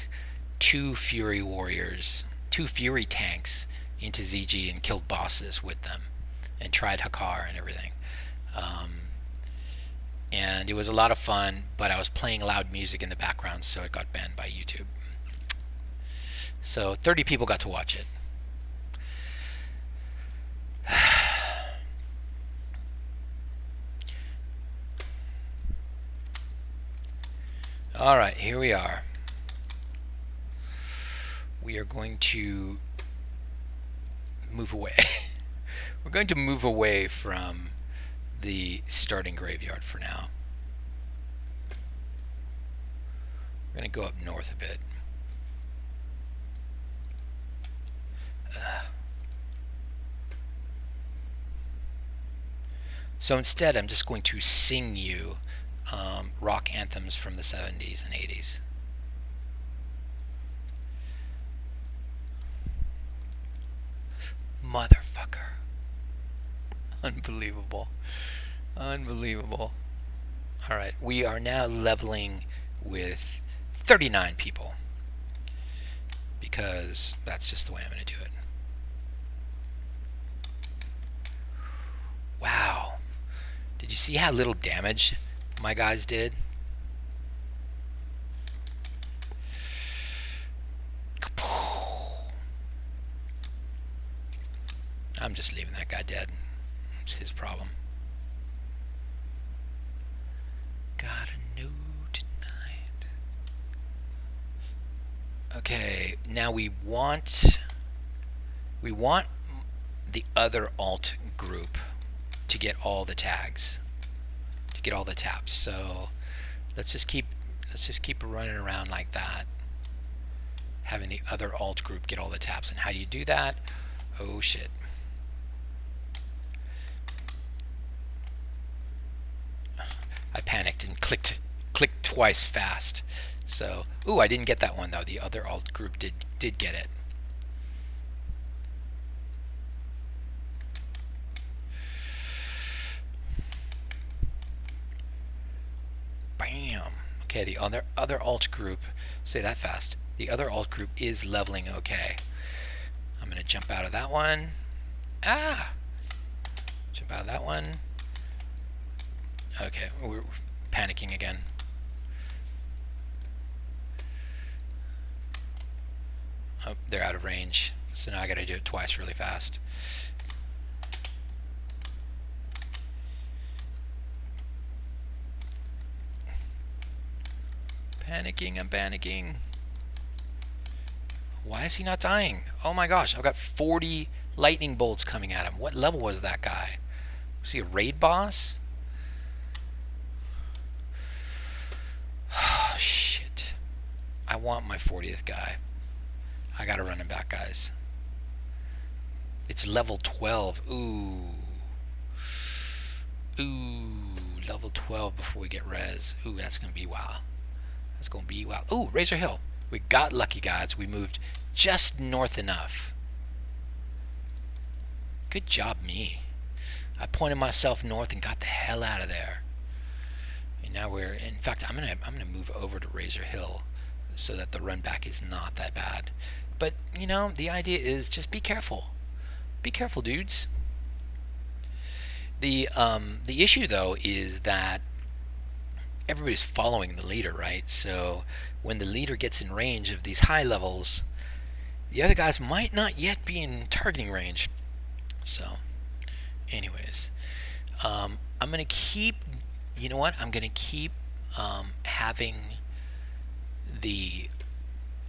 2 Fury warriors, 2 Fury tanks into ZG and killed bosses with them, and tried Hakar and everything. And it was a lot of fun, but I was playing loud music in the background, so it got banned by YouTube. So 30 people got to watch it. Alright, here we are. We are going to move away. We're going to move away from the starting graveyard for now. We're going to go up north a bit. So instead, I'm just going to sing you rock anthems from the 70s and 80s. Motherfucker. Unbelievable. Unbelievable. Alright, we are now leveling with 39 people, because that's just the way I'm going to do it. Wow. Did you see how little damage my guys did? I'm just leaving that guy dead. It's his problem. Got a new tonight. Okay, now we want the other alt group to get all the tags, to get all the taps. So let's just keep running around like that, having the other alt group get all the taps. And how do you do that? Oh shit. I panicked and clicked twice fast. So, ooh, I didn't get that one though. The other alt group did get it. Bam. Okay, the other alt group, say that fast. The other alt group is leveling okay. I'm gonna jump out of that one. Ah! Jump out of that one. Okay, we're panicking again. Oh, they're out of range. So now I gotta do it twice really fast. Panicking, I'm panicking. Why is he not dying? Oh my gosh, I've got 40 lightning bolts coming at him. What level was that guy? Was he a raid boss? Oh, shit. I want my 40th guy. I gotta run him back, guys. It's level 12. Ooh. Ooh. Level 12 before we get res. Ooh, that's gonna be wow. That's gonna be wow. Ooh, Razor Hill. We got lucky, guys. We moved just north enough. Good job, me. I pointed myself north and got the hell out of there. And now we're, in fact, I'm gonna move over to Razor Hill so that the run back is not that bad. But you know, the idea is just be careful. Be careful, dudes. The issue though is that everybody's following the leader, right? So when the leader gets in range of these high levels, the other guys might not yet be in targeting range. So, anyways, I'm gonna keep. You know what? I'm gonna keep having the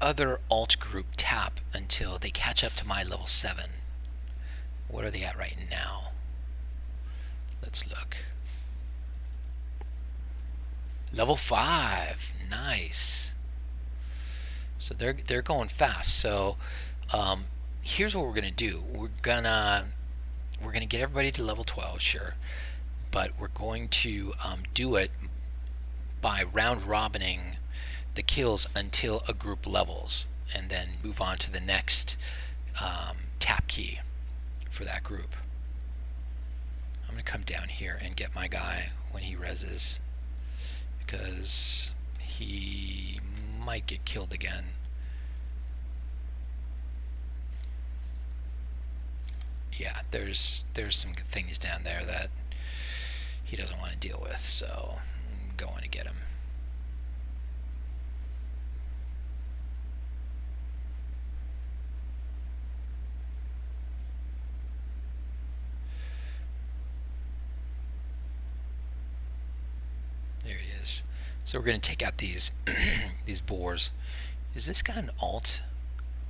other alt group tap until they catch up to my level 7. What are they at right now? Let's look. Level 5. Nice. So they're going fast. So here's what we're gonna do. We're gonna get everybody to level 12, sure, but we're going to do it by round robining the kills until a group levels, and then move on to the next tap key for that group. I'm gonna come down here and get my guy when he reses, because he might get killed again. Yeah, there's some things down there that he doesn't want to deal with, so I'm going to get him. There he is. So we're going to take out these these boars. Is this guy an alt?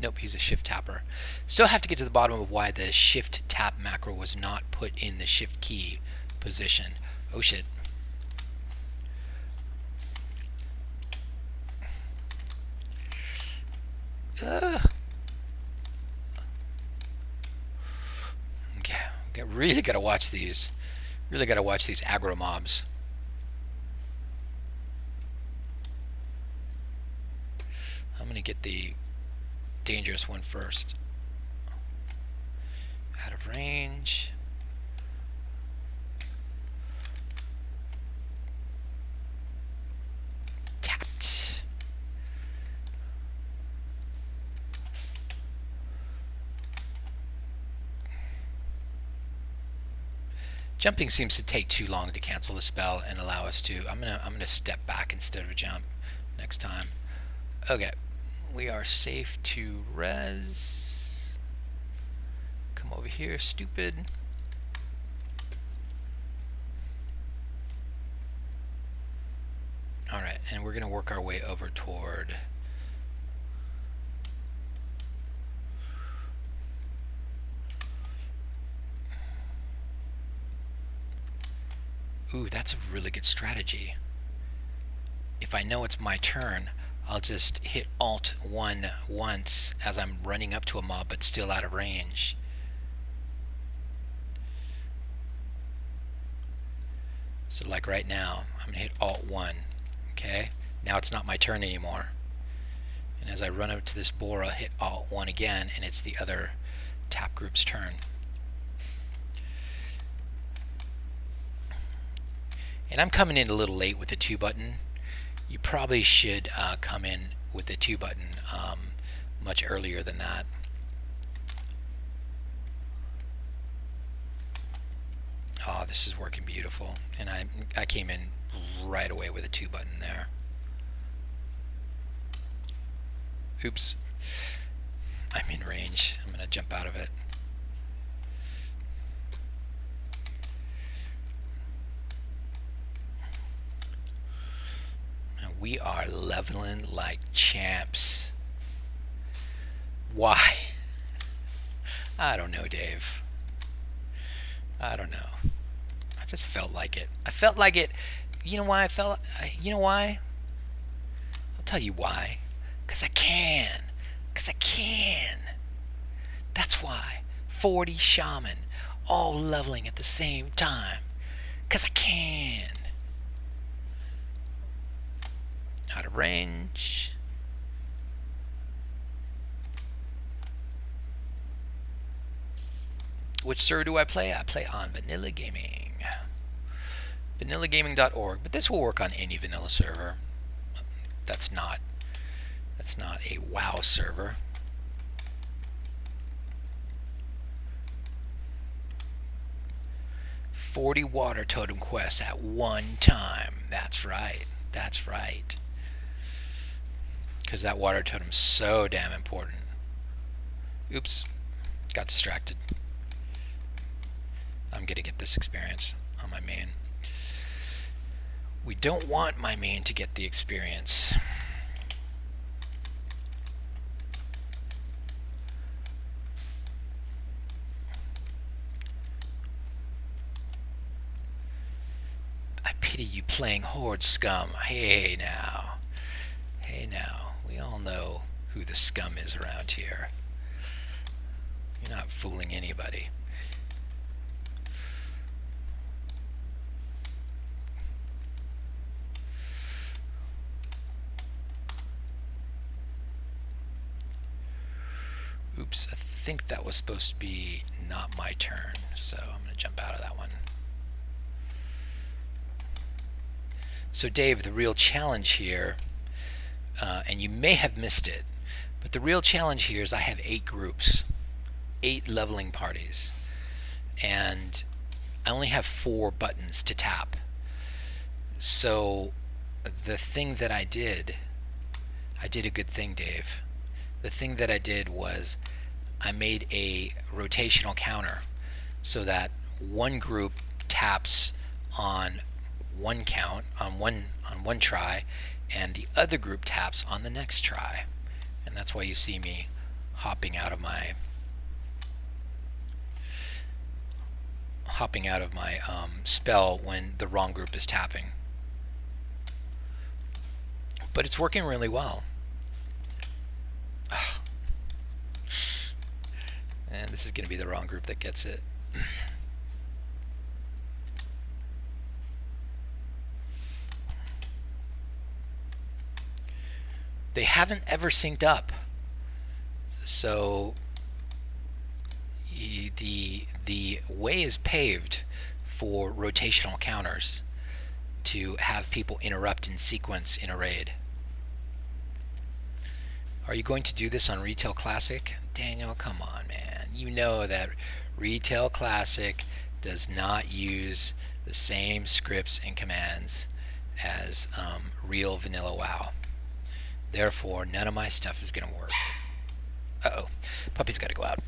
Nope, he's a shift tapper. Still have to get to the bottom of why the shift tap macro was not put in the shift key position. Oh shit. Okay, really gotta watch these. Really gotta watch these aggro mobs. I'm gonna get the dangerous one first. Out of range. Tapped. Jumping seems to take too long to cancel the spell and allow us to. I'm gonna step back instead of jump next time. Okay. We are safe to res. Come over here, stupid. Alright, and we're going to work our way over toward... Ooh, that's a really good strategy. If I know it's my turn, I'll just hit Alt 1 once as I'm running up to a mob but still out of range. So like right now, I'm going to hit Alt 1. Okay? Now it's not my turn anymore. And as I run up to this boar, I'll hit Alt 1 again, and it's the other tap group's turn. And I'm coming in a little late with the 2 button. You probably should come in with the 2 button much earlier than that. Oh, this is working beautiful. And I came in right away with a 2 button there. Oops. I'm in range. I'm gonna jump out of it. And we are leveling like champs. Why? I don't know, Dave. I don't know. I just felt like it. I felt like it. You know why I felt? You know why? I'll tell you why. 'Cause I can. 'Cause I can. That's why. 40 shaman, all leveling at the same time. 'Cause I can. Out of range. Which server do I play? I play on Vanilla Gaming. VanillaGaming.org. But this will work on any vanilla server. That's not a WoW server. "40 water totem quests at one time." That's right. That's right. Because that water totem's so damn important. Oops. Got distracted. I'm going to get this experience on my main. We don't want my main to get the experience. I pity you playing Horde scum. Hey now. Hey now. We all know who the scum is around here. You're not fooling anybody. Oops, I think that was supposed to be not my turn, so I'm going to jump out of that one. So Dave, the real challenge here, and you may have missed it, but the real challenge here is I have 8 groups, 8 leveling parties, and I only have 4 buttons to tap. So the thing that I did a good thing, Dave. The thing that I did was I made a rotational counter so that one group taps on one count, on one try, and the other group taps on the next try. And that's why you see me hopping out of my spell when the wrong group is tapping. But it's working really well. And this is going to be the wrong group that gets it. They haven't ever synced up. So the way is paved for rotational counters to have people interrupt in sequence in a raid. Are you going to do this on Retail Classic? Daniel, come on, man. You know that Retail Classic does not use the same scripts and commands as real vanilla WoW. Therefore, none of my stuff is going to work. Uh-oh. Puppy's got to go out.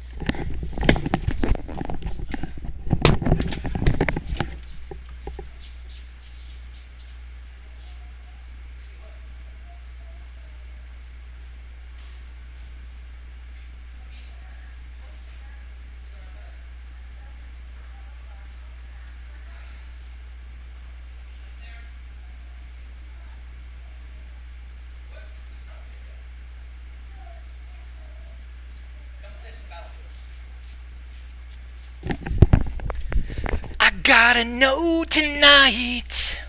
I gotta know tonight.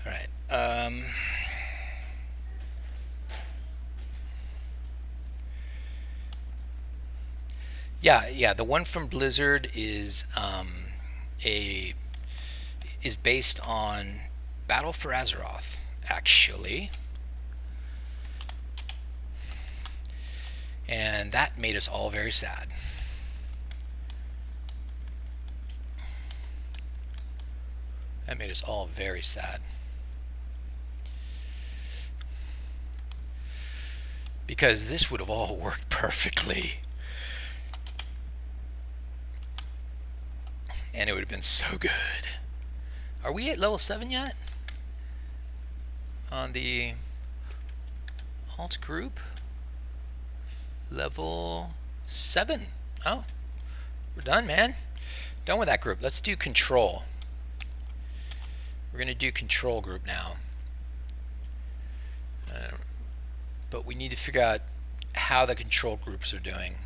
All right. Yeah. The one from Blizzard is based on Battle for Azeroth, actually. And that made us all very sad. That made us all very sad. because this would have all worked perfectly. And it would have been so good. Are we at level 7 yet? On the alt group? Level 7. Oh, we're done, man. Done with that group. Let's do control. We're going to do control group now. But we need to figure out how the control groups are doing.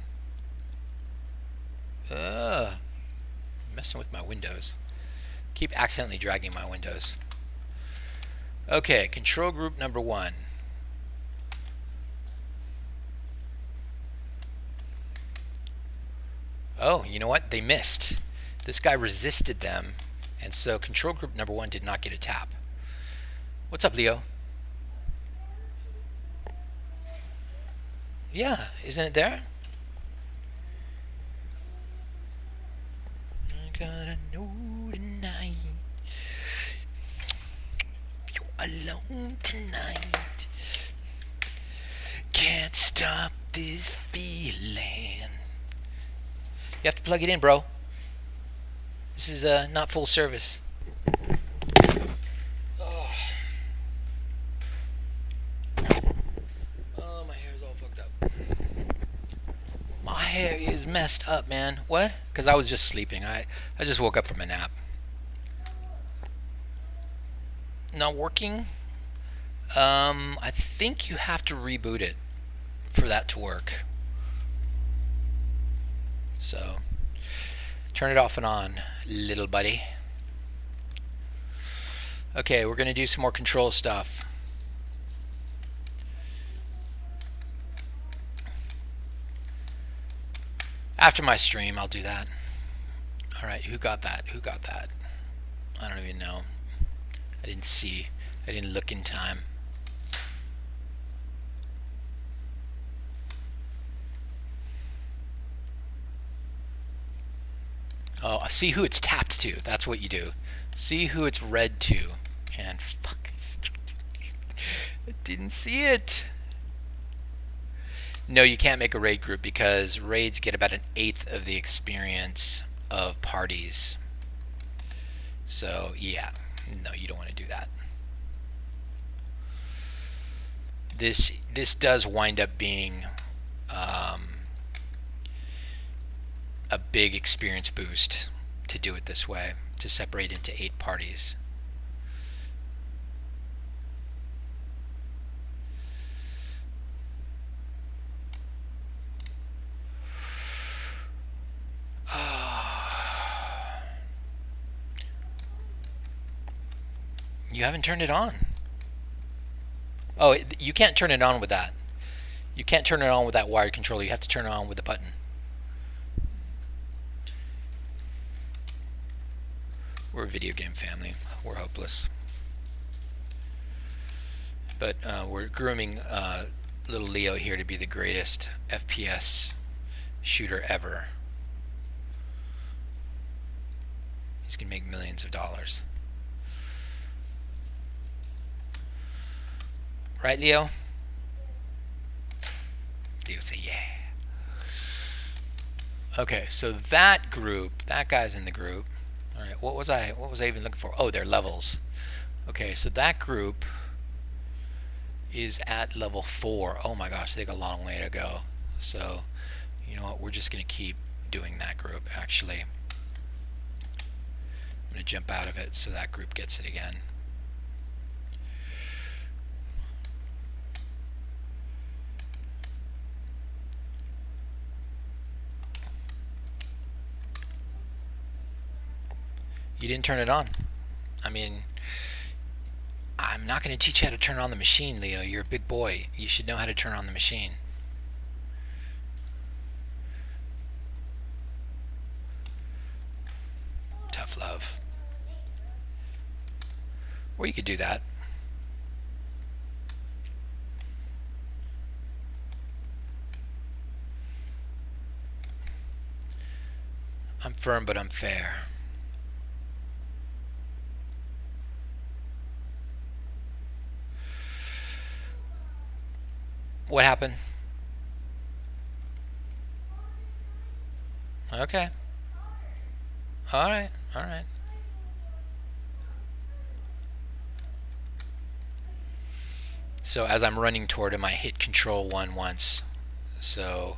Messing with my windows. Keep accidentally dragging my windows. Okay, control group number 1. Oh, you know what? They missed. This guy resisted them, and so control group number 1 did not get a tap. What's up, Leo? Yeah, isn't it there? I gotta know tonight. You're alone tonight. Can't stop this feeling. You have to plug it in, bro. This is not full service. Oh, my hair is all fucked up. My hair is messed up, man. What? Because I was just sleeping. I just woke up from a nap. Not working? I think you have to reboot it for that to work. So, turn it off and on, little buddy. Okay, we're going to do some more control stuff. After my stream, I'll do that. Alright, who got that? Who got that? I don't even know. I didn't see. I didn't look in time. Oh, see who it's tapped to. That's what you do. See who it's read to. And fuck, I didn't see it. No, you can't make a raid group because raids get about 1/8 of the experience of parties. So yeah, no, you don't want to do that. This does wind up being a big experience boost to do it this way, to separate into 8 parties. You haven't turned it on. Oh, you can't turn it on with that. You can't turn it on with that wired controller. You have to turn it on with the button. We're a video game family. We're hopeless. But we're grooming little Leo here to be the greatest FPS shooter ever. He's gonna make millions of dollars. Right, Leo? Leo say yeah. Okay, so that group, that guy's in the group. All right, what was I even looking for? Oh, they're levels. Okay, so that group is at level 4. Oh my gosh, they got a long way to go. So, you know what? We're just gonna keep doing that group. Actually, I'm gonna jump out of it so that group gets it again. You didn't turn it on. I mean, I'm not going to teach you how to turn on the machine, Leo. You're a big boy. You should know how to turn on the machine. Tough love. Or you could do that. I'm firm, but I'm fair. What happened? Okay. All right. All right. So as I'm running toward him, I hit Control 1 once. So,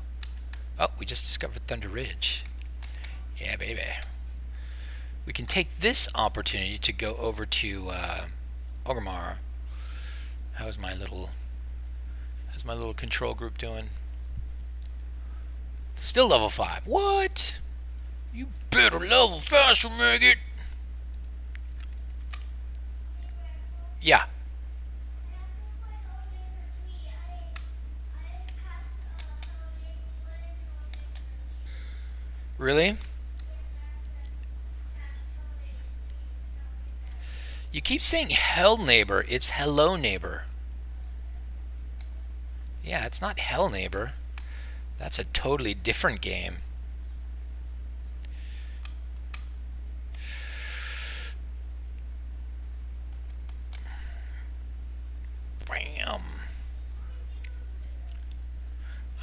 oh, we just discovered Thunder Ridge. Yeah, baby. We can take this opportunity to go over to Orgrimmar. How's my little control group doing? Still level 5. What? You better level faster, maggot. Yeah. Really? You keep saying hell neighbor. It's hello neighbor. Yeah, it's not hell neighbor. That's a totally different game. Bam.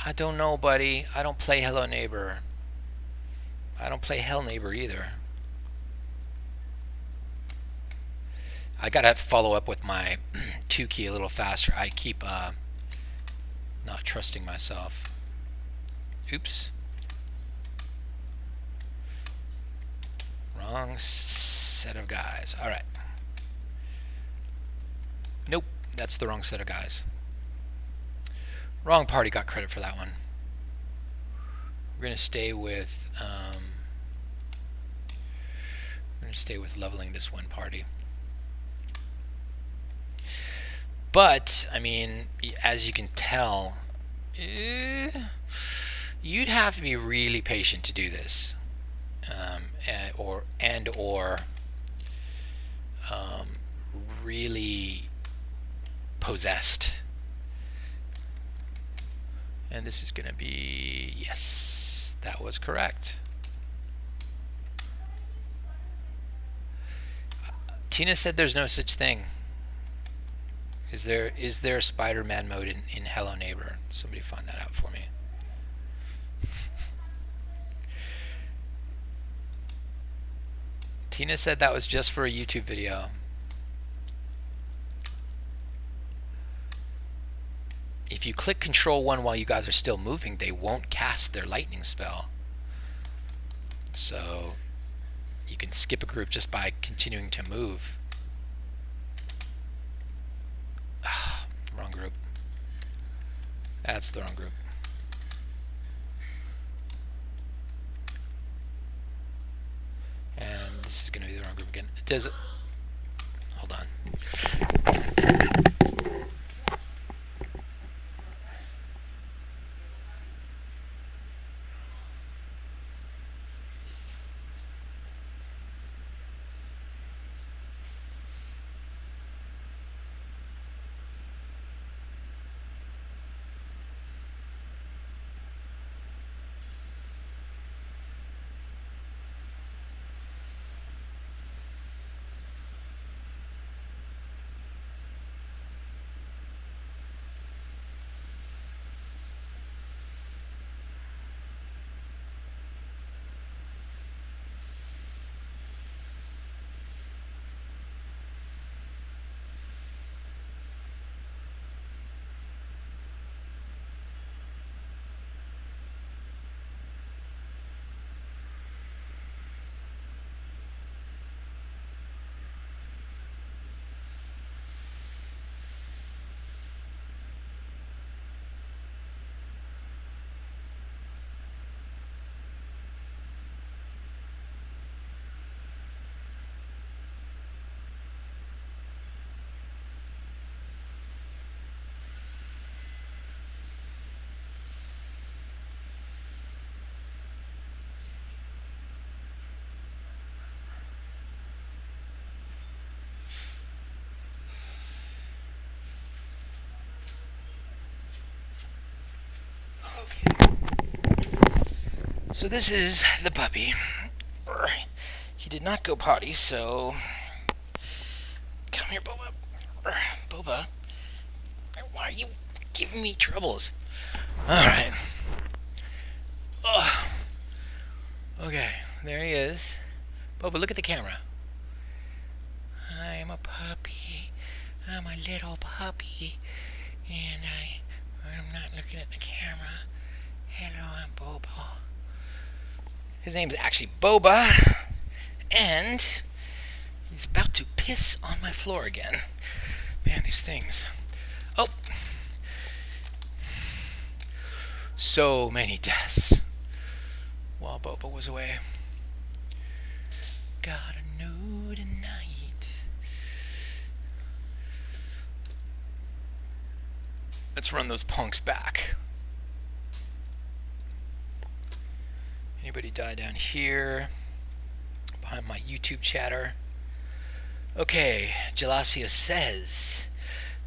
I don't know, buddy. I don't play hello neighbor. I don't play hell neighbor either. I gotta follow up with my 2 key a little faster. I keep not trusting myself. Oops. Wrong set of guys. Alright. Nope, that's the wrong set of guys. Wrong party got credit for that one. We're gonna stay with leveling this one party. But I mean, as you can tell, you'd have to be really patient to do this, or really possessed. And this is going to be, yes, that was correct. Tina said there's no such thing. Is there a Spider-Man mode in Hello Neighbor? Somebody find that out for me. Tina said that was just for a YouTube video. If you click Control 1 while you guys are still moving, they won't cast their lightning spell. So you can skip a group just by continuing to move. Wrong group. That's the wrong group. And this is going to be the wrong group again. Does it? Hold on. So this is the puppy. He did not go potty, so come here, Boba. Boba, why are you giving me troubles? All right. Okay, there he is. Boba, look at the camera. I'm a puppy. I'm a little puppy. And I'm not looking at the camera. Hello, I'm Boba. His name's actually Boba. And he's about to piss on my floor again. Man, these things. Oh. So many deaths while Boba was away. Gotta know tonight. Let's run those punks back. Anybody die down here? Behind my YouTube chatter. Okay, Gelasio says,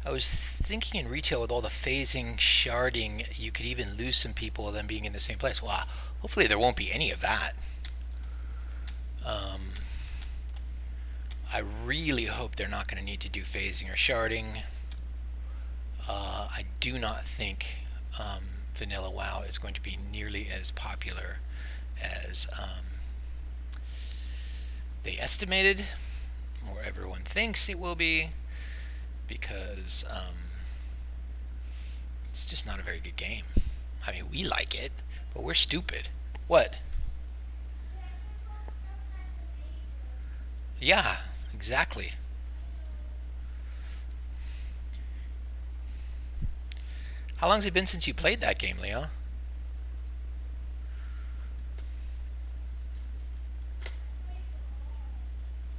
I was thinking in retail with all the phasing, sharding, you could even lose some people them being in the same place. Well, hopefully there won't be any of that. I really hope they're not going to need to do phasing or sharding. I do not think Vanilla WoW is going to be nearly as popular as they estimated, or everyone thinks it will be, because it's just not a very good game. I mean, we like it, but we're stupid. What? Yeah, exactly. How long has it been since you played that game, Leo?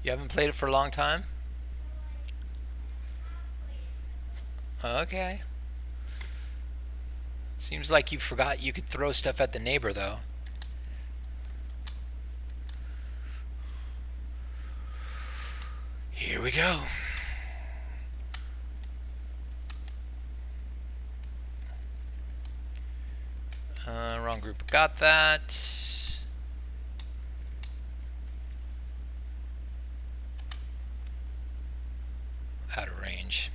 You haven't played it for a long time? Okay. Seems like you forgot you could throw stuff at the neighbor, though. Here we go. Wrong group got that. Out of range.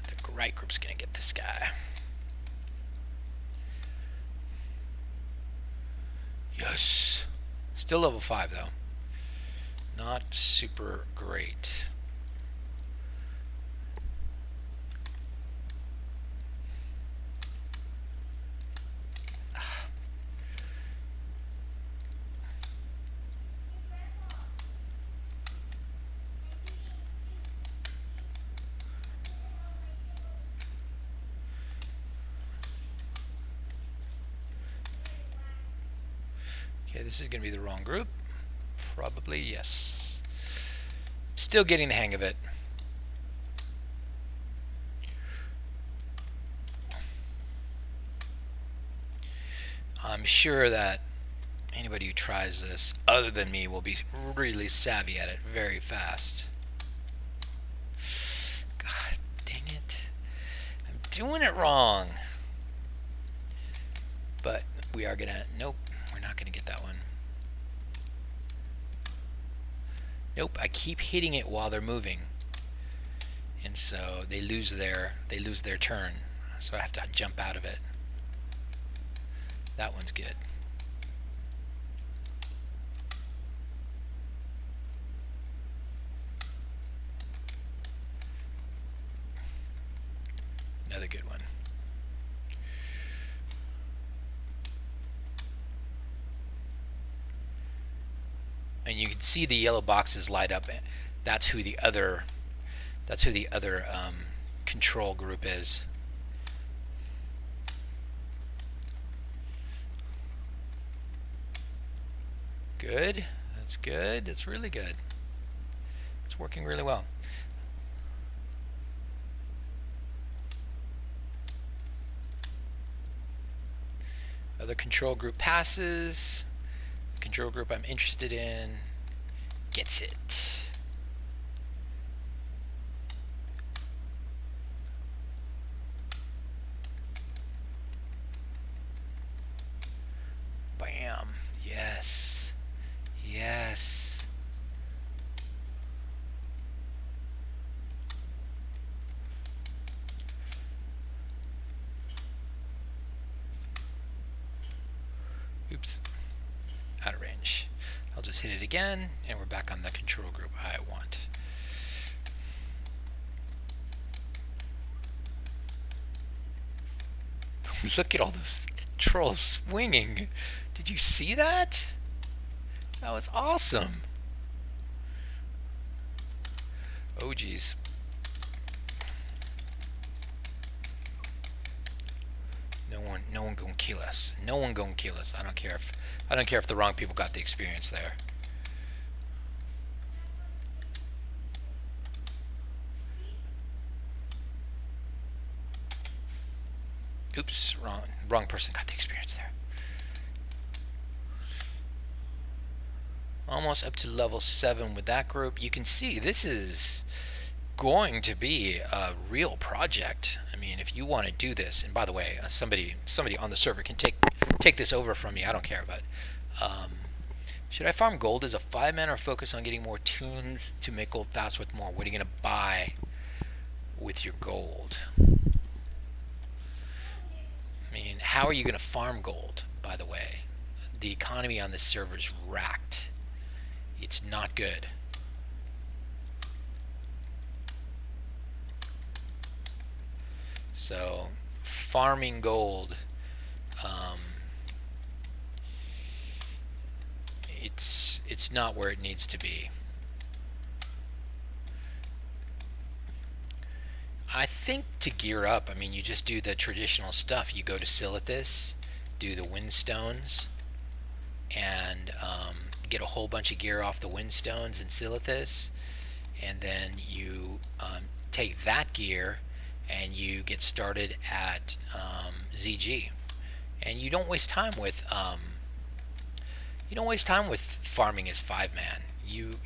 The right group's gonna get this guy. Yes. Still level 5 though. Not super great. Okay, this is going to be the wrong group. Probably, yes. Still getting the hang of it. I'm sure that anybody who tries this, other than me, will be really savvy at it very fast. God dang it. I'm doing it wrong. But we are going to... Nope, we're not going to get that one. Nope, I keep hitting it while they're moving. And so they lose their turn. So I have to jump out of it. That one's good. Another good one. And you can see the yellow boxes light up. That's who the other control group is. Good. That's good. That's really good. It's working really well. Other control group passes. The control group I'm interested in gets it. Bam. Yes. Yes. Oops, out of range. I'll just hit it again, and we're back on the control group I want. Look at all those trolls swinging. Did you see that? That was awesome. Oh geez. No one gonna kill us. No one gonna kill us. I don't care if the wrong people got the experience there. Oops, wrong person got the experience there. Almost up to level 7 with that group. You can see this is going to be a real project. I mean, if you want to do this, and by the way, somebody on the server can take this over from me. I don't care, but should I farm gold as a 5-man or focus on getting more tunes to make gold fast with more? What are you going to buy with your gold? I mean, how are you going to farm gold, by the way? The economy on this server is racked. It's not good. So, farming gold, it's not where it needs to be. I think to gear up, I mean, you just do the traditional stuff. You go to Silithus, do the windstones, and get a whole bunch of gear off the windstones in Silithus, and then you take that gear and you get started at ZG, and you don't waste time with farming as 5-man. You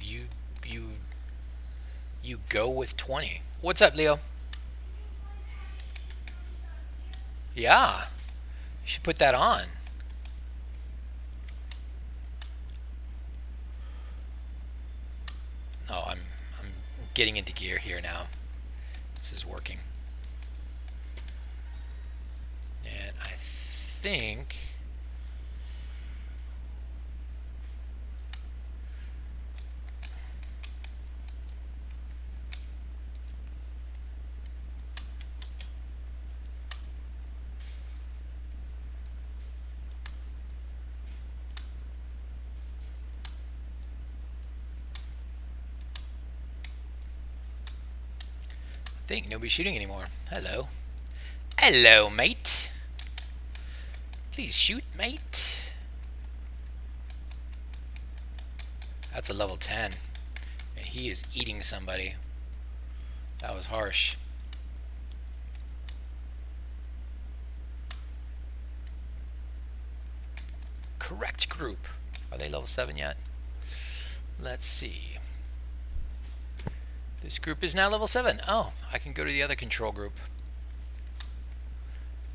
go with 20. What's up, Leo? Yeah, you should put that on. Oh, I'm getting into gear here now. This is working. And I think nobody's shooting anymore. Hello. Hello, mate. Please shoot, mate. That's a level 10. And he is eating somebody. That was harsh. Correct group. Are they level 7 yet? Let's see. This group is now level 7. Oh, I can go to the other control group.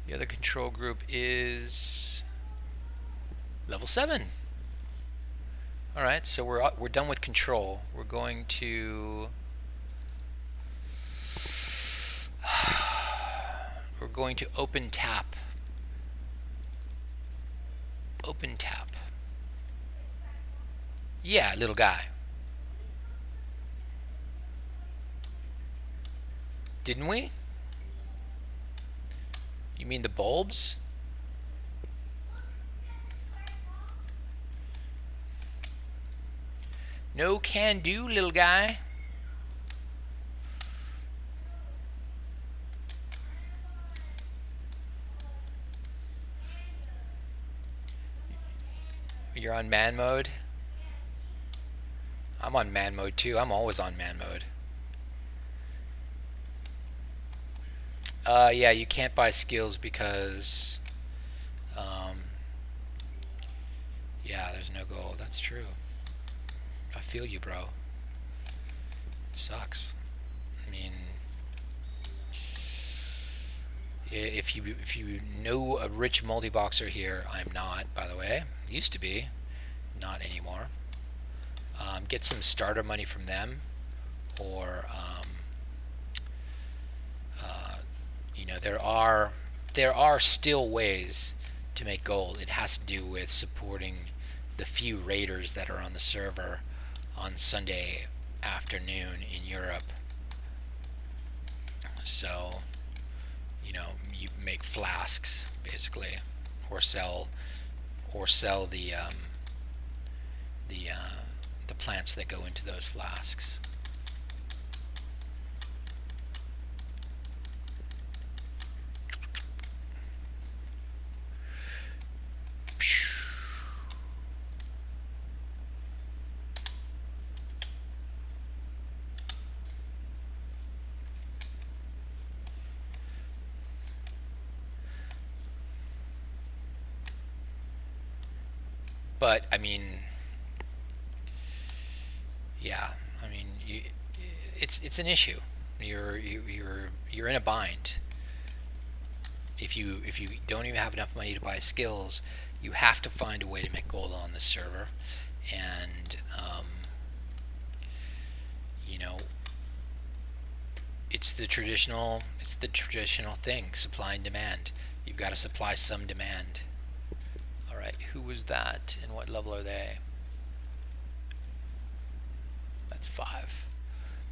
The other control group is level 7. All right, so we're done with control. We're going to open tap. Open tap. Yeah, little guy. Didn't we? You mean the bulbs? No can do, little guy. You're on man mode? I'm on man mode too. I'm always on man mode. Yeah, you can't buy skills because yeah, there's no gold. That's true. I feel you, bro. It sucks. I mean, if you know a rich multi-boxer here, I'm not, by the way. Used to be, not anymore. Get some starter money from them, or you know, there are still ways to make gold. It has to do with supporting the few raiders that are on the server on Sunday afternoon in Europe. So, you know, you make flasks basically, or sell the plants that go into those flasks. But I mean, yeah, I mean, it's an issue. You're in a bind. If you don't even have enough money to buy skills, you have to find a way to make gold on this server, and you know, it's the traditional thing, supply and demand. You've got to supply some demand. All right, who was that, and what level are they? That's 5.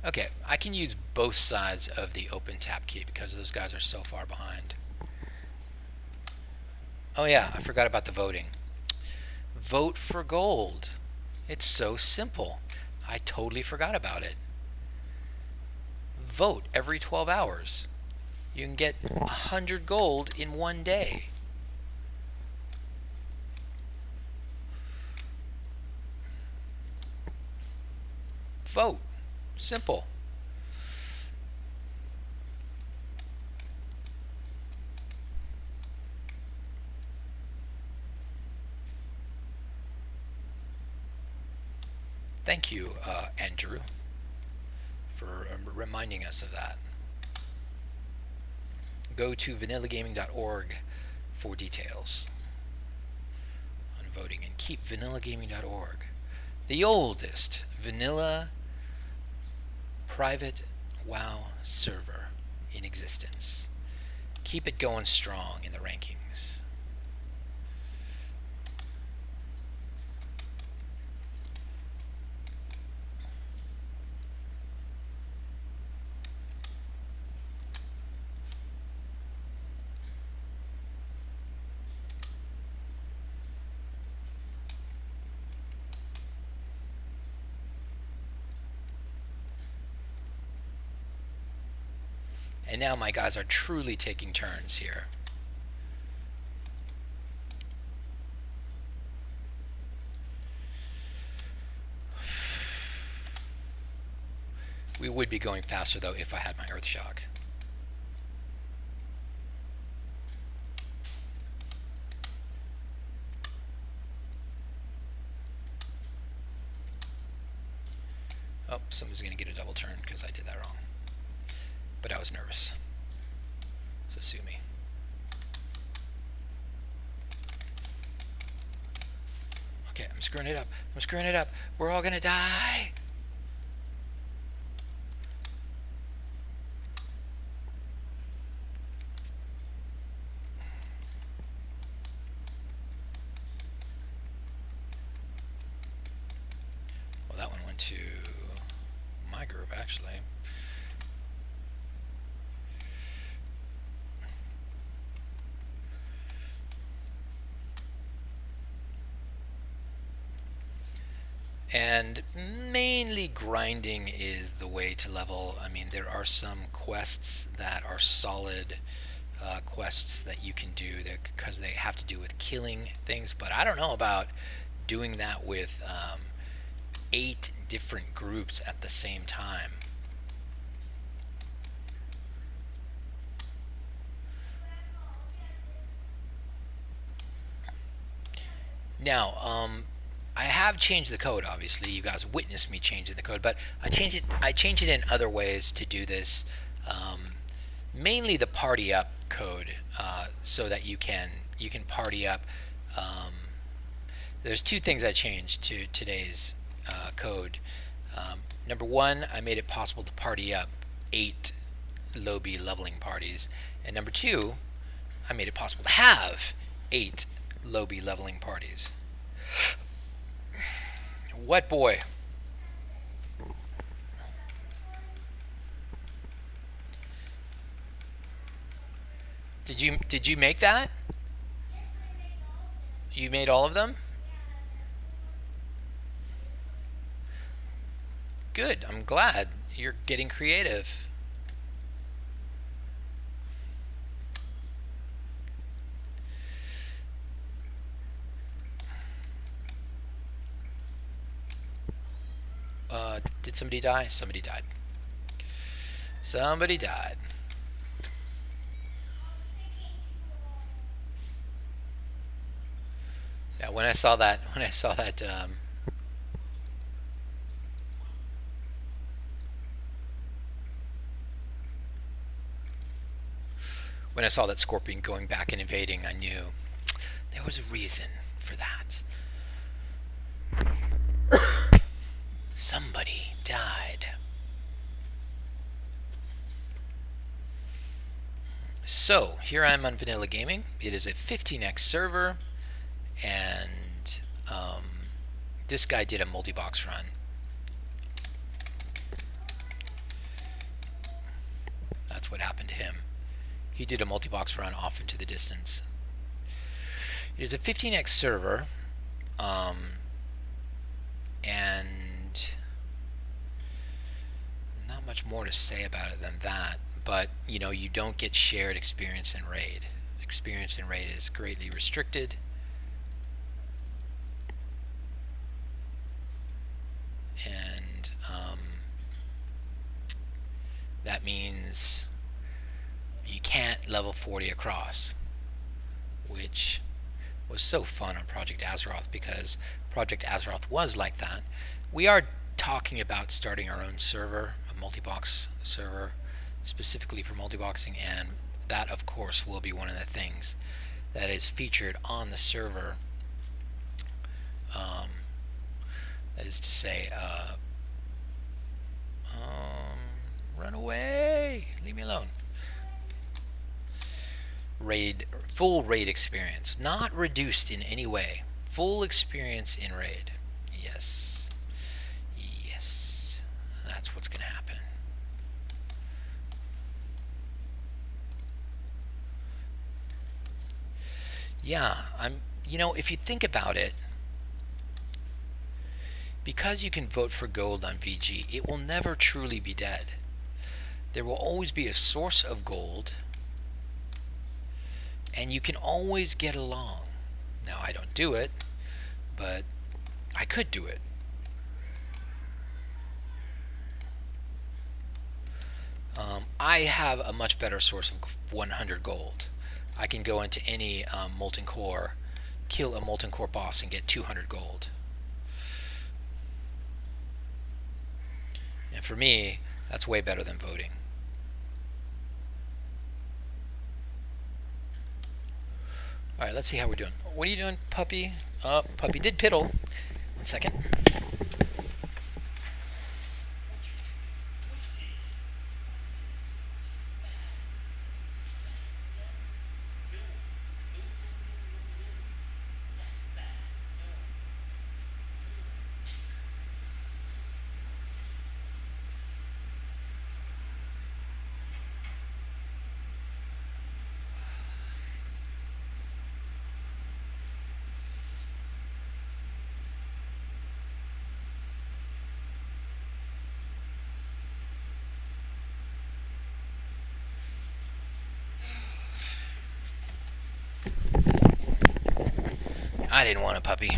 Okay, I can use both sides of the open tap key because those guys are so far behind. Oh yeah, I forgot about the voting. Vote for gold. It's so simple. I totally forgot about it. Vote every 12 hours. You can get 100 gold in one day. Vote. Simple. Thank you, Andrew, for reminding us of that. Go to vanillagaming.org for details on voting, and keep vanillagaming.org, the oldest vanilla private WoW server in existence. Keep it going strong in the rankings. And now my guys are truly taking turns here. We would be going faster though if I had my Earth Shock. Oh, somebody's going to get a double turn because I did that wrong. But I was nervous. So sue me. Okay, I'm screwing it up. I'm screwing it up. We're all going to die. Well, that one went to my group, actually. And mainly grinding is the way to level. I mean, there are some quests that are solid quests that you can do because they have to do with killing things, but I don't know about doing that with 8 different groups at the same time. Now, I have changed the code. Obviously, you guys witnessed me changing the code, but I changed it in other ways to do this. Mainly the party up code, so that you can party up. There's 2 things I changed to today's code. Number 1, I made it possible to party up 8 lobby leveling parties, and number 2, I made it possible to have 8 Lobby leveling parties. What boy? Did you make that? You made all of them? Good. I'm glad you're getting creative. Did somebody die? Somebody died. Somebody died. Yeah, when I saw that, when I saw that scorpion going back and invading, I knew there was a reason for that. Somebody died. So, here I am on Vanilla Gaming. It is a 15x server, and this guy did a multi-box run. That's what happened to him. He did a multi-box run off into the distance. It is a 15x server, and not much more to say about it than that. But you don't get shared experience in raid. Experience in raid is greatly restricted. And that means you can't level 40 across, which was so fun on Project Azeroth, because Project Azeroth was like that. We are talking about starting our own server, a multi-box server, specifically for multiboxing, and that of course will be one of the things that is featured on the server. That is to say, run away, leave me alone. Full raid experience, not reduced in any way. Full experience in raid. Yes, that's what's gonna happen. Yeah, if you think about it, because you can vote for gold on VG, it will never truly be dead. There will always be a source of gold, and you can always get along. Now, I don't do it, but I could do it. I have a much better source of 100 gold. I can go into any molten core, kill a molten core boss, and get 200 gold. And for me, that's way better than voting. Alright, let's see how we're doing. What are you doing, puppy? Oh, puppy did piddle. 1 second. I didn't want a puppy.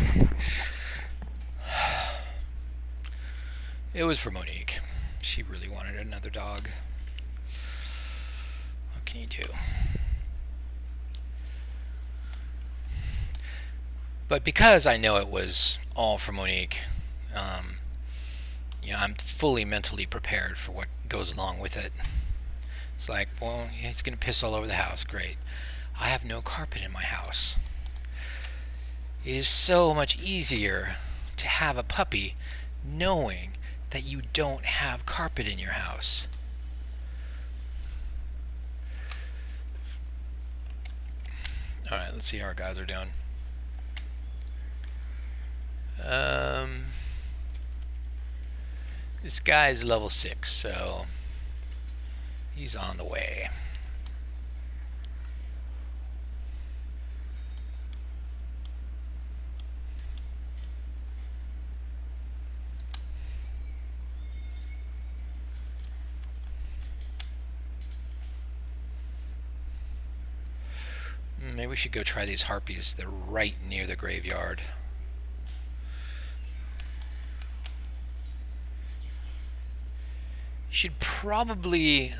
It was for Monique. She really wanted another dog. What can you do? But because I know it was all for Monique, I'm fully mentally prepared for what goes along with it. It's like, well, it's going to piss all over the house. Great. I have no carpet in my house. It is so much easier to have a puppy knowing that you don't have carpet in your house. Alright, let's see how our guys are doing. This guy is level 6, so he's on the way. Maybe we should go try these harpies. They're right near the graveyard. You should probably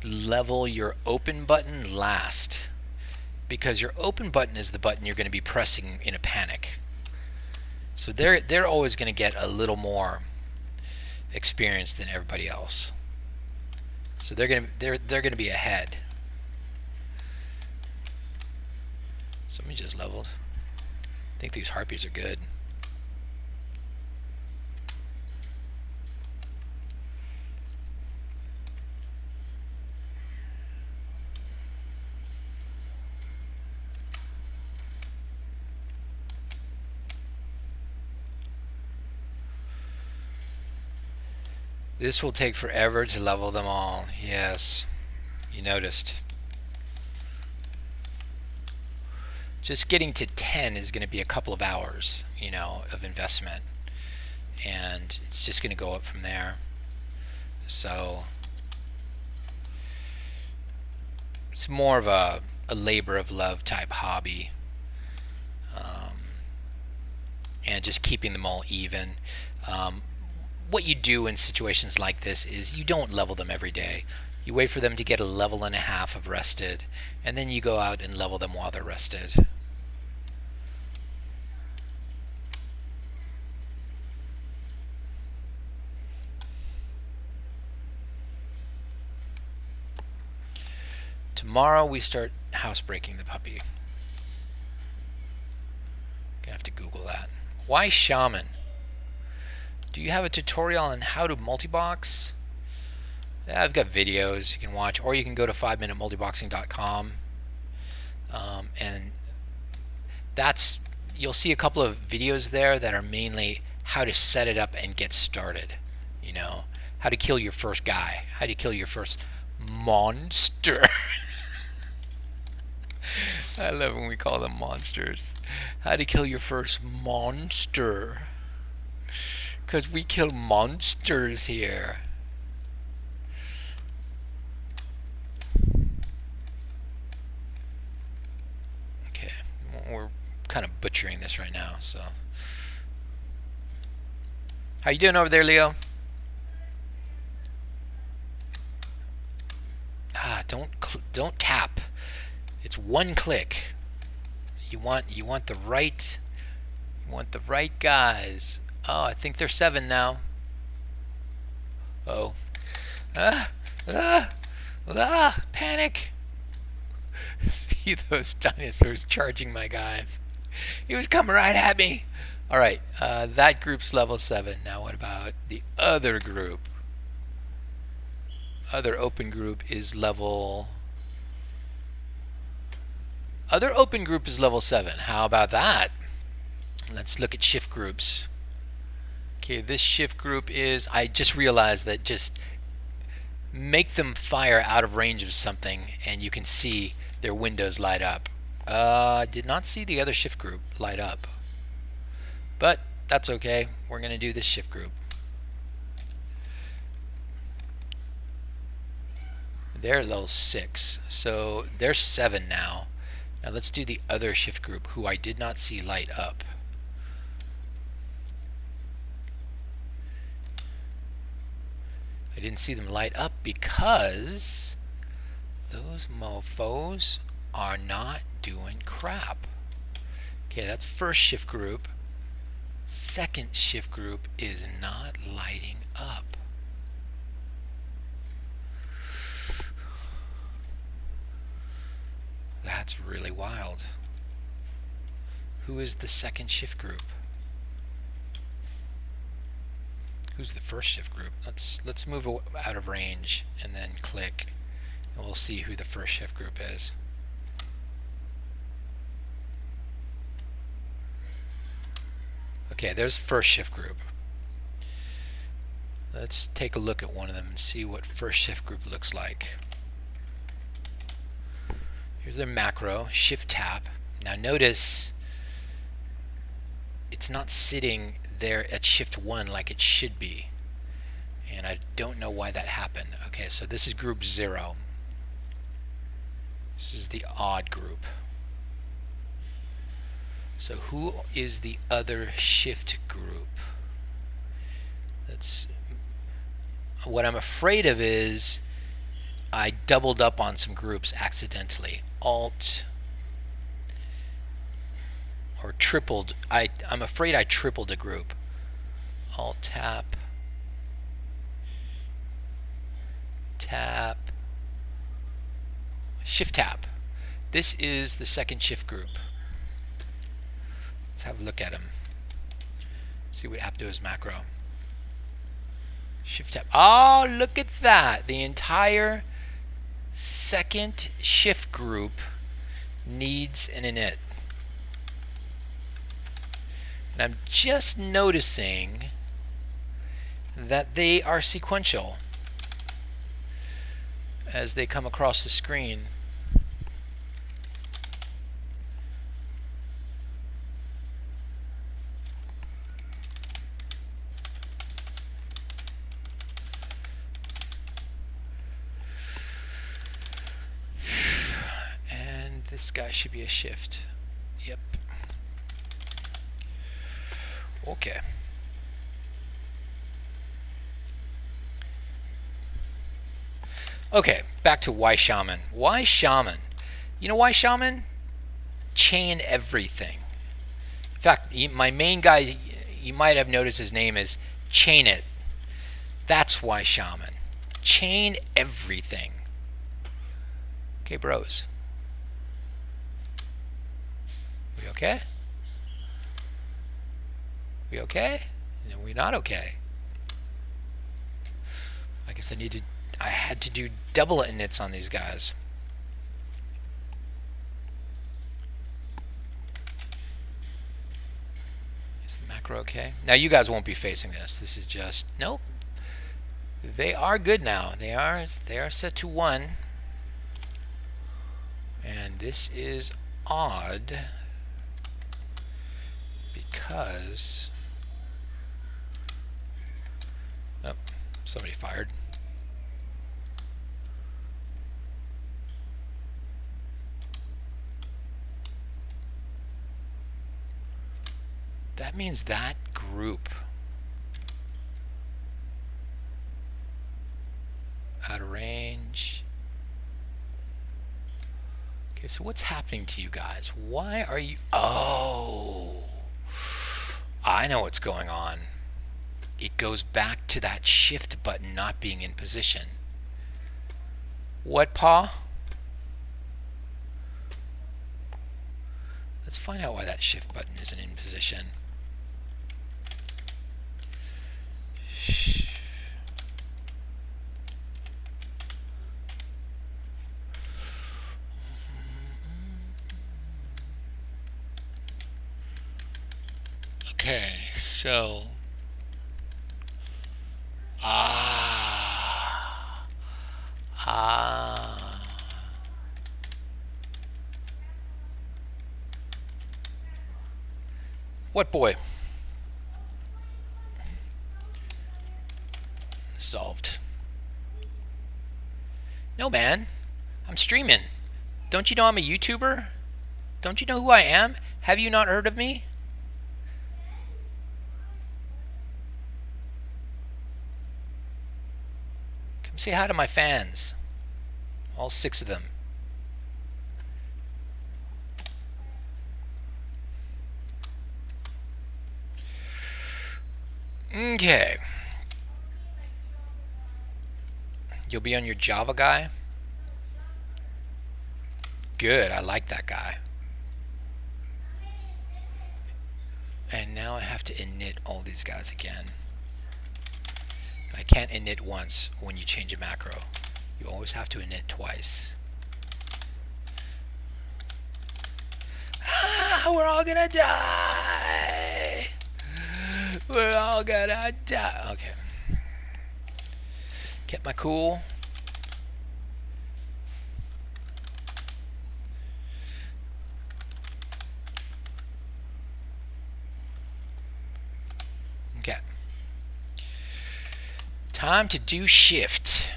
level your open button last, because your open button is the button you're going to be pressing in a panic. So they're always going to get a little more experience than everybody else. So they're going to be ahead. Somebody just leveled. I think these harpies are good. This will take forever to level them all. Yes, you noticed. Just getting to 10 is going to be a couple of hours, you know, of investment, and it's just going to go up from there. So it's more of a labor of love type hobby, and just keeping them all even. What you do in situations like this is you don't level them every day. You wait for them to get a level and a half of rested, and then you go out and level them while they're rested. Tomorrow we start housebreaking the puppy. Gonna have to Google that. Why shaman? Do you have a tutorial on how to multibox? Yeah, I've got videos you can watch, or you can go to 5minutemultiboxing.com, and you'll see a couple of videos there that are mainly how to set it up and get started. You know, how to kill your first guy, how to kill your first monster. I love when we call them monsters. How to kill your first monster. Because we kill monsters here. Okay, we're kind of butchering this right now, so. How you doing over there, Leo? Don't tap. It's one click. You want the right guys. Oh, I think they're 7 now. Oh. Panic. See those dinosaurs charging my guys. He was coming right at me. Alright, that group's level 7. Now what about the other group? Other open group is level 7. How about that? Let's look at shift groups. Okay, this shift group is, I just realized that just make them fire out of range of something and you can see their windows light up. Did not see the other shift group light up, but that's okay. We're going to do this shift group. They're level 6, so they're 7 now. Now let's do the other shift group who I did not see light up. I didn't see them light up because those mofos are not doing crap. Okay, that's first shift group. Second shift group is not lighting up. That's really wild. Who is the second shift group? Who's the first shift group? Let's move out of range and then click, and we'll see who the first shift group is. Okay, there's first shift group. Let's take a look at one of them and see what first shift group looks like. Here's their macro, shift tab. Now notice it's not sitting there at shift 1 like it should be. And I don't know why that happened. Okay, so this is group 0. This is the odd group. So who is the other shift group? What I'm afraid of is I doubled up on some groups accidentally. Alt or tripled. I'm afraid I tripled a group. Alt tab, tab, shift tab. This is the second shift group. Let's have a look at him. See what happened to his macro. Shift tab. Oh, look at that. The entire second shift group needs an init. And I'm just noticing that they are sequential as they come across the screen. And this guy should be a shift. Yep. Okay. Okay, back to why shaman. Why shaman? You know why shaman? Chain everything. In fact, my main guy, you might have noticed his name is Chain It. That's why shaman. Chain everything. Okay, bros. We okay? We okay? No, we're not okay. I guess I had to do double inits on these guys. Is the macro okay? Now you guys won't be facing this. This is just, nope. They are good now. They are set to 1. And this is odd because oh, somebody fired. That means that group out of range. Okay, so what's happening to you guys? Why are you... Oh, I know what's going on. It goes back to that shift button not being in position. What, Pa? Let's find out why that shift button isn't in position. Okay, so what boy? Solved. No, man. I'm streaming. Don't you know I'm a YouTuber? Don't you know who I am? Have you not heard of me? Come say hi to my fans. All 6 of them. Okay. You'll be on your Java guy? Good, I like that guy. And now I have to init all these guys again. I can't init once when you change a macro. You always have to init twice. Ah, we're all gonna die! We're all gonna die. Okay. Kept my cool. Okay. Time to do shift.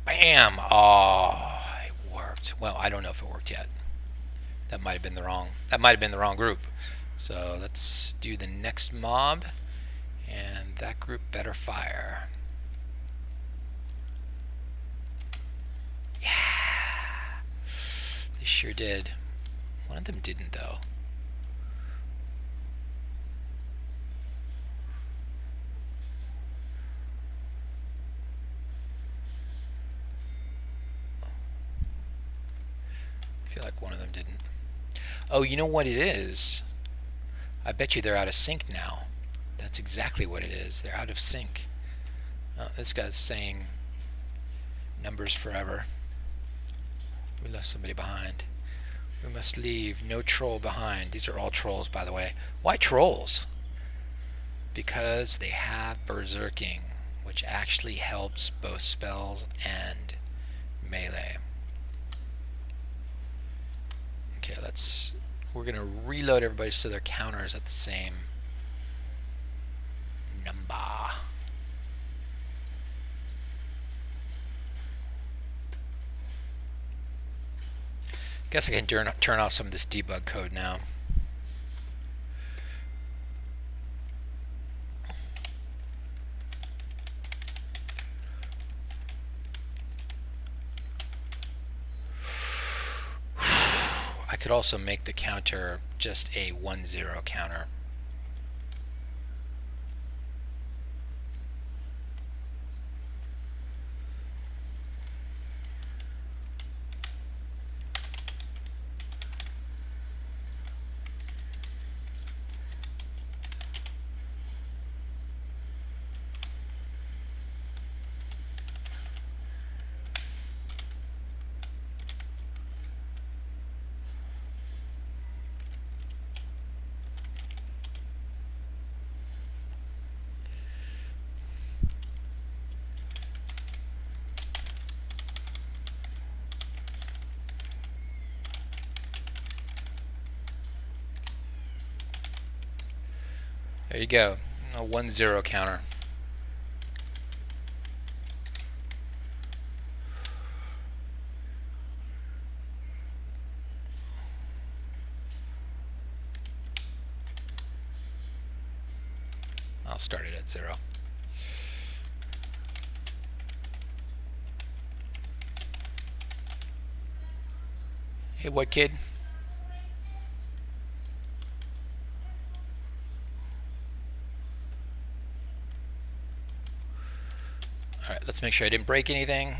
Bam! Oh, it worked. Well, I don't know if it worked yet. That might have been the wrong. That might have been the wrong group. So let's do the next mob, and that group better fire. Yeah, they sure did. One of them didn't though. I feel like one of them didn't. Oh, you know what it is? I bet you they're out of sync now. That's exactly what it is. They're out of sync. Oh, this guy's saying numbers forever. We left somebody behind. We must leave no troll behind. These are all trolls, by the way. Why trolls? Because they have berserking, which actually helps both spells and melee. Okay, we're gonna reload everybody so their counters at the same number. Guess I can turn off some of this debug code now. I could also make the counter just a 1-0 counter. There you go, a 1-0 counter. I'll start it at 0. Hey, what kid? Alright, let's make sure I didn't break anything.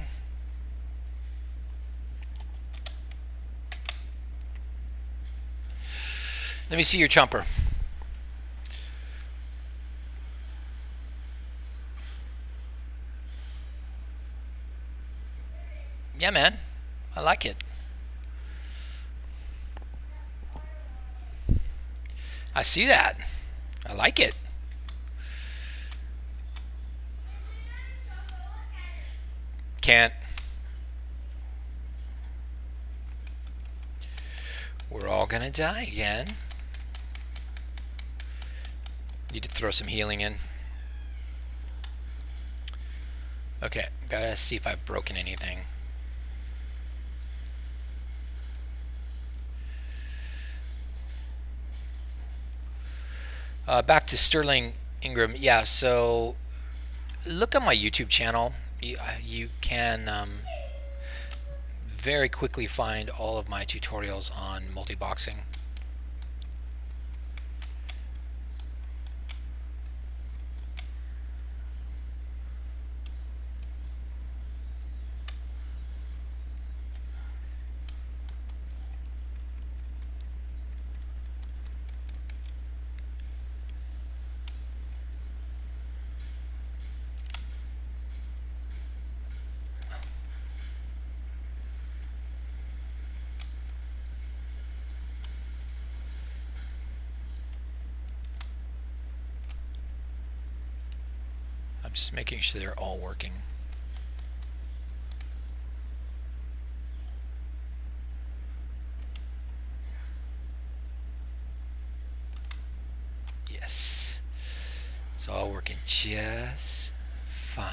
Let me see your chomper. Yeah, man. I like it. I see that. I like it. Can't. We're all gonna die again. Need to throw some healing in. Okay, gotta see if I've broken anything. Back to Sterling Ingram. Yeah, so look at my YouTube channel. You can very quickly find all of my tutorials on multiboxing. Just making sure they're all working. Yes. It's all working just fine.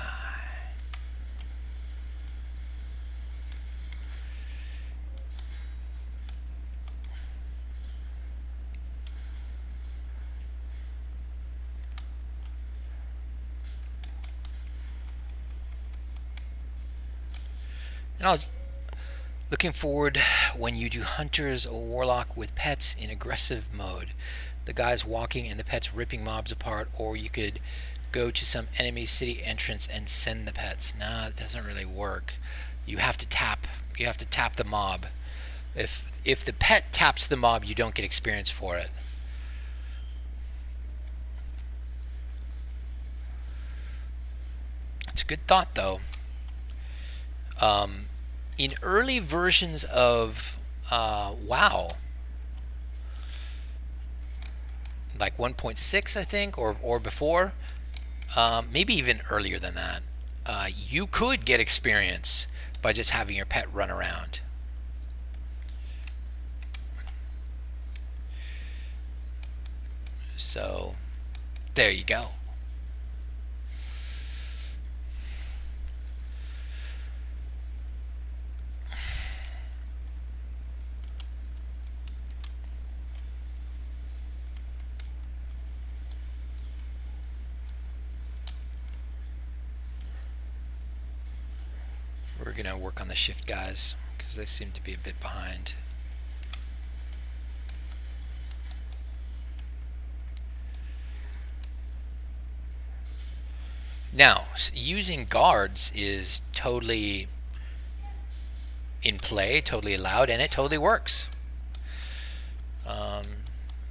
And looking forward when you do hunters or warlock with pets in aggressive mode. The guys walking and the pets ripping mobs apart, or you could go to some enemy city entrance and send the pets. Nah, it doesn't really work. You have to tap. You have to tap the mob. If the pet taps the mob, you don't get experience for it. It's a good thought, though. In early versions of WoW, like 1.6, I think, or before, maybe even earlier than that, you could get experience by just having your pet run around. So, there you go. We're going to work on the shift guys because they seem to be a bit behind. Now, using guards is totally in play, totally allowed, and it totally works.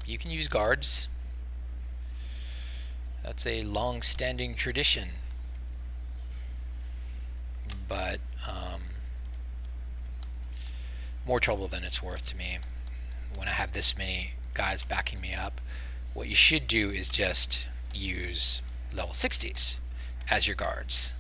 You can use guards. That's a long-standing tradition. But more trouble than it's worth to me when I have this many guys backing me up. What you should do is just use level 60s as your guards.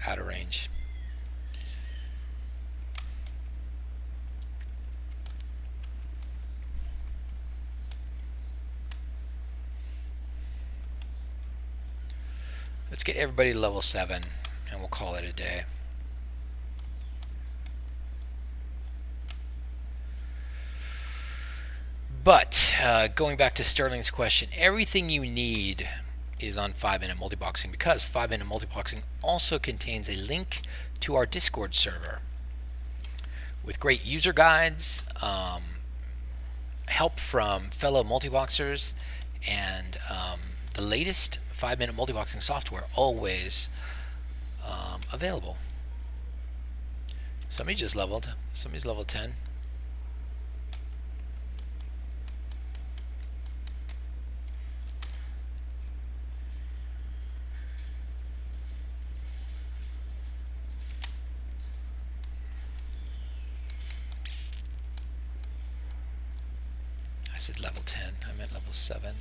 Out of range. Let's get everybody to level 7 and we'll call it a day. But going back to Sterling's question, everything you need is on 5-minute multiboxing, because 5-minute multiboxing also contains a link to our Discord server with great user guides, help from fellow multiboxers, and the latest 5-minute multiboxing software always available. Somebody just leveled. Somebody's level 10. I said level 10. I meant level 7.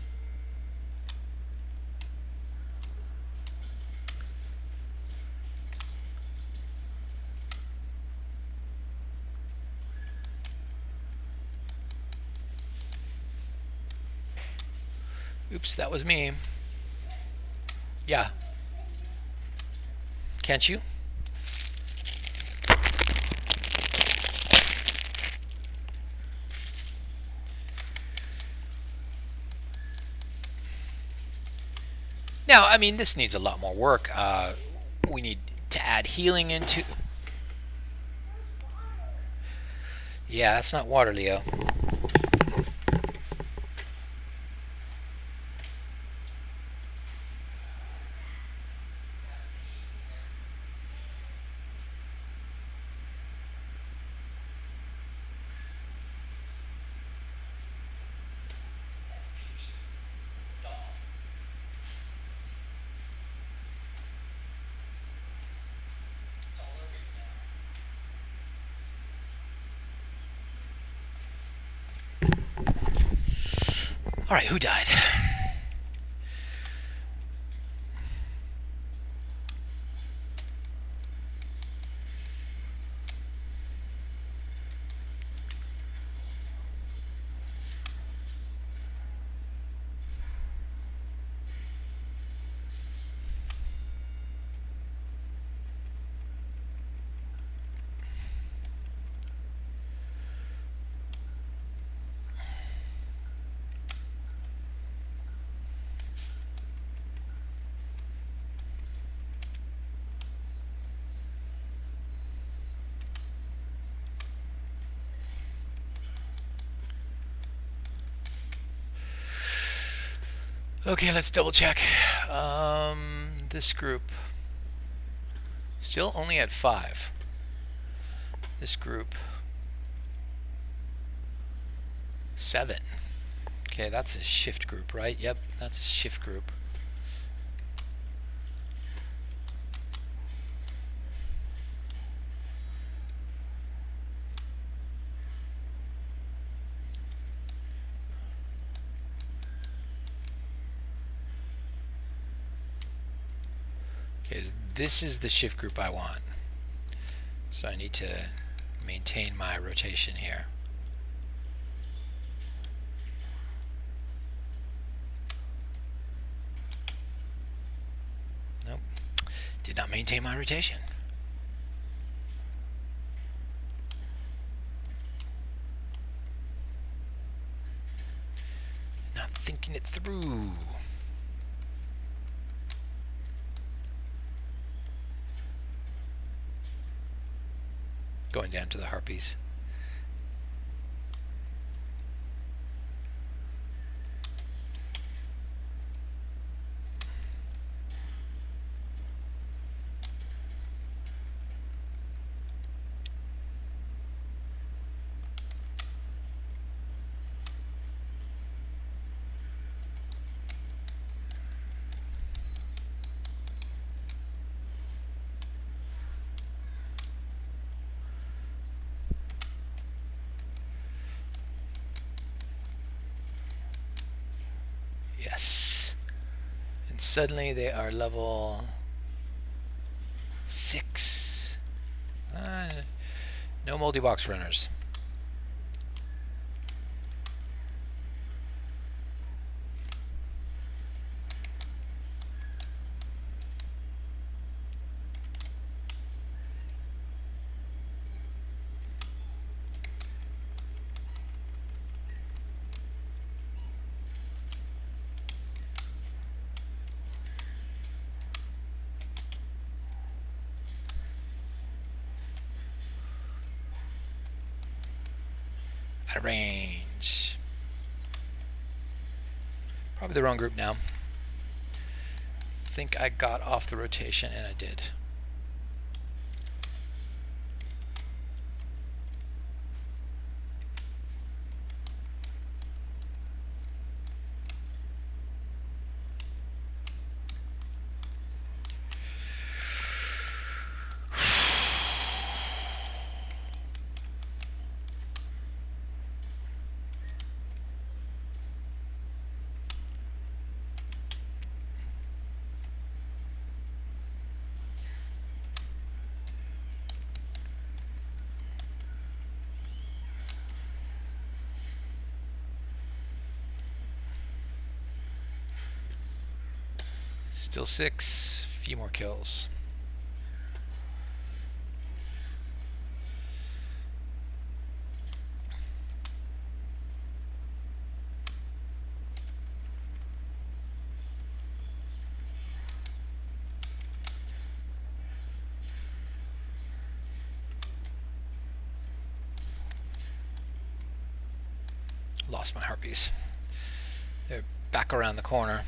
Oops, that was me. Yeah. Can't you? Now, I mean, this needs a lot more work. We need to add healing into... Yeah, that's not water, Leo. All right, who died? Okay, let's double check. This group still only at 5. This group 7. Okay, that's a shift group, right? Yep, that's a shift group. Okay, this is the shift group I want. So I need to maintain my rotation here. Nope, did not maintain my rotation. Not thinking it through. Going down to the harpies. Yes. And suddenly they are level 6. No multi-box runners. Out of range. Probably the wrong group now. Think I got off the rotation, and I did. Still 6, few more kills. Lost my harpies. They're back around the corner.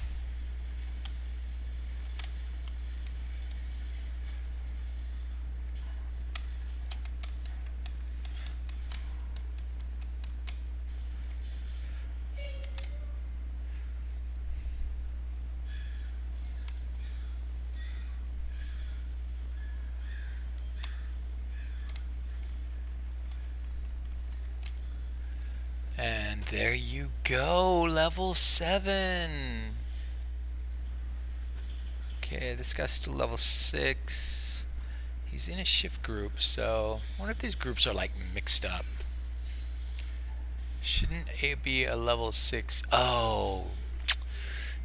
And And there you go, level 7. Okay, this guy's still level 6. He's in a shift group, so I wonder if these groups are like mixed up. Shouldn't it be a level 6? Oh,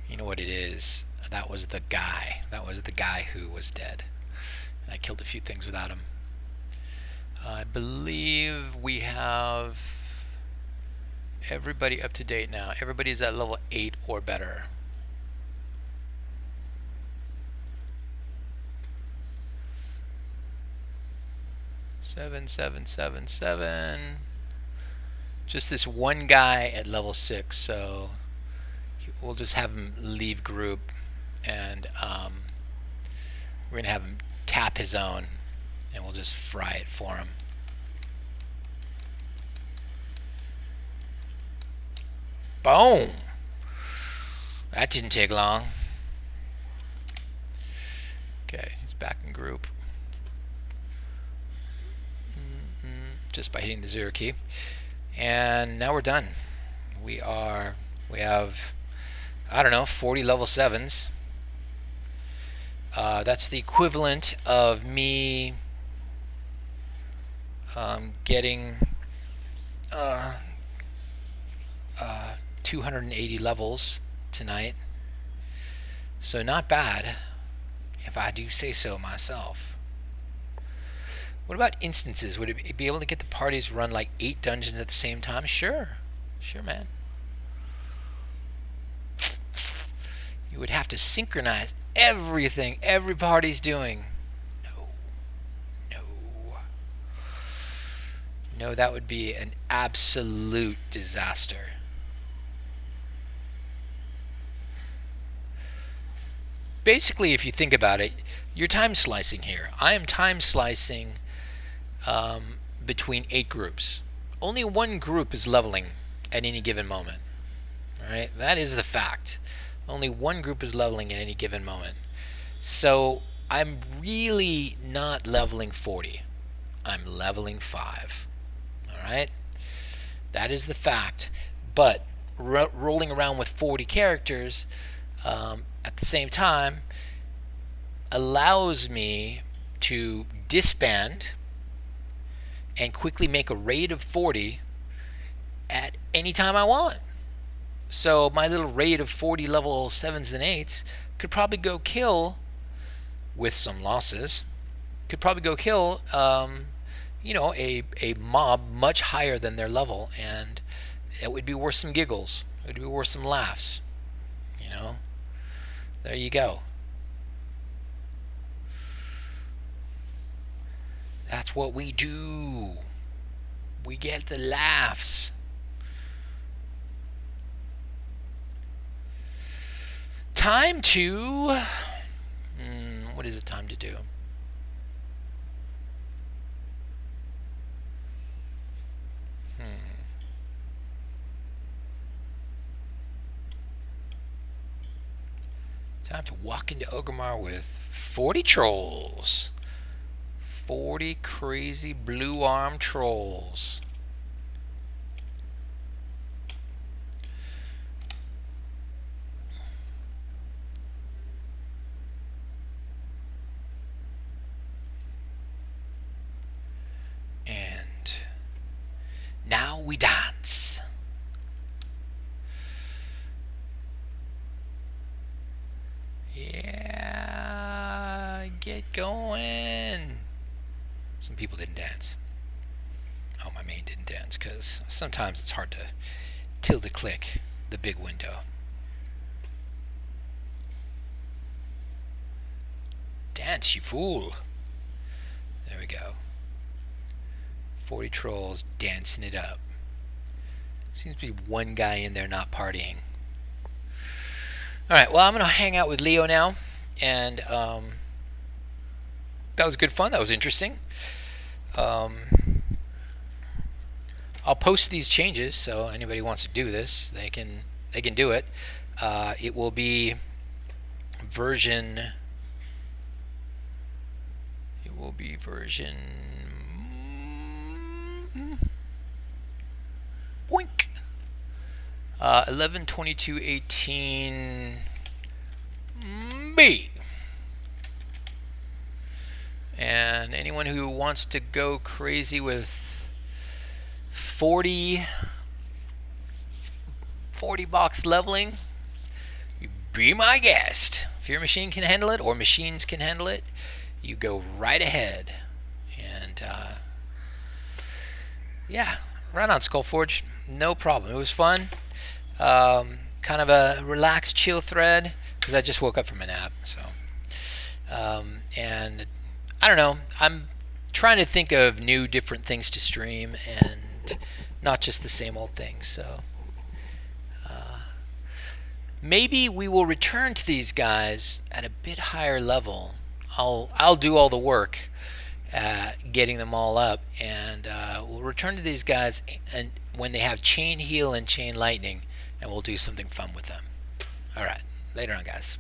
you know what it is? That was the guy. That was the guy who was dead. I killed a few things without him. I believe we have everybody up to date now. Everybody's at level 8 or better. Seven, seven, seven, seven. Just this one guy at level 6, so we'll just have him leave group, and we're gonna have him tap his own, and we'll just fry it for him. Boom! That didn't take long. Okay, he's back in group. Just by hitting the 0 key. And now we're done. We have, I don't know, 40 level 7s. That's the equivalent of me getting 280 levels tonight. So not bad, if I do say so myself. What about instances? Would it be able to get the parties run like 8 dungeons at the same time? Sure. Sure, man. You would have to synchronize everything every party's doing. No, that would be an absolute disaster. Basically, if you think about it, you're time slicing here. I am time slicing between 8 groups. Only one group is leveling at any given moment. All right, that is the fact. Only one group is leveling at any given moment. So I'm really not leveling 40. I'm leveling 5. All right, that is the fact. But rolling around with 40 characters at the same time allows me to disband and quickly make a raid of 40 at any time I want. So my little raid of 40 level 7s and 8s could probably go kill, with some losses, could probably go kill you know, a mob much higher than their level, and it would be worth some giggles. It would be worth some laughs. You know, there you go. That's what we do. We get the laughs. Time to... what is it time to do? Time to walk into Orgrimmar with 40 trolls. 40 crazy blue arm trolls. And now we dance. Yeah, get going. Some people didn't dance. Oh, my main didn't dance because sometimes it's hard to tilde click the big window. Dance, you fool. There we go. 40 trolls dancing it up. Seems to be one guy in there not partying. Alright, well, I'm going to hang out with Leo now. And that was good fun. That was interesting. I'll post these changes, so anybody wants to do this, they can do it. It will be version. Boink. 11, 22, 18 B. And anyone who wants to go crazy with 40 box leveling, be my guest. If your machine can handle it, or machines can handle it, you go right ahead. And yeah, run on Skullforge, no problem. It was fun. Kind of a relaxed, chill thread because I just woke up from a nap. So, and I don't know. I'm trying to think of new, different things to stream and not just the same old things. So maybe we will return to these guys at a bit higher level. I'll do all the work getting them all up, and we'll return to these guys and when they have chain heal and chain lightning, and we'll do something fun with them. All right, later on, guys.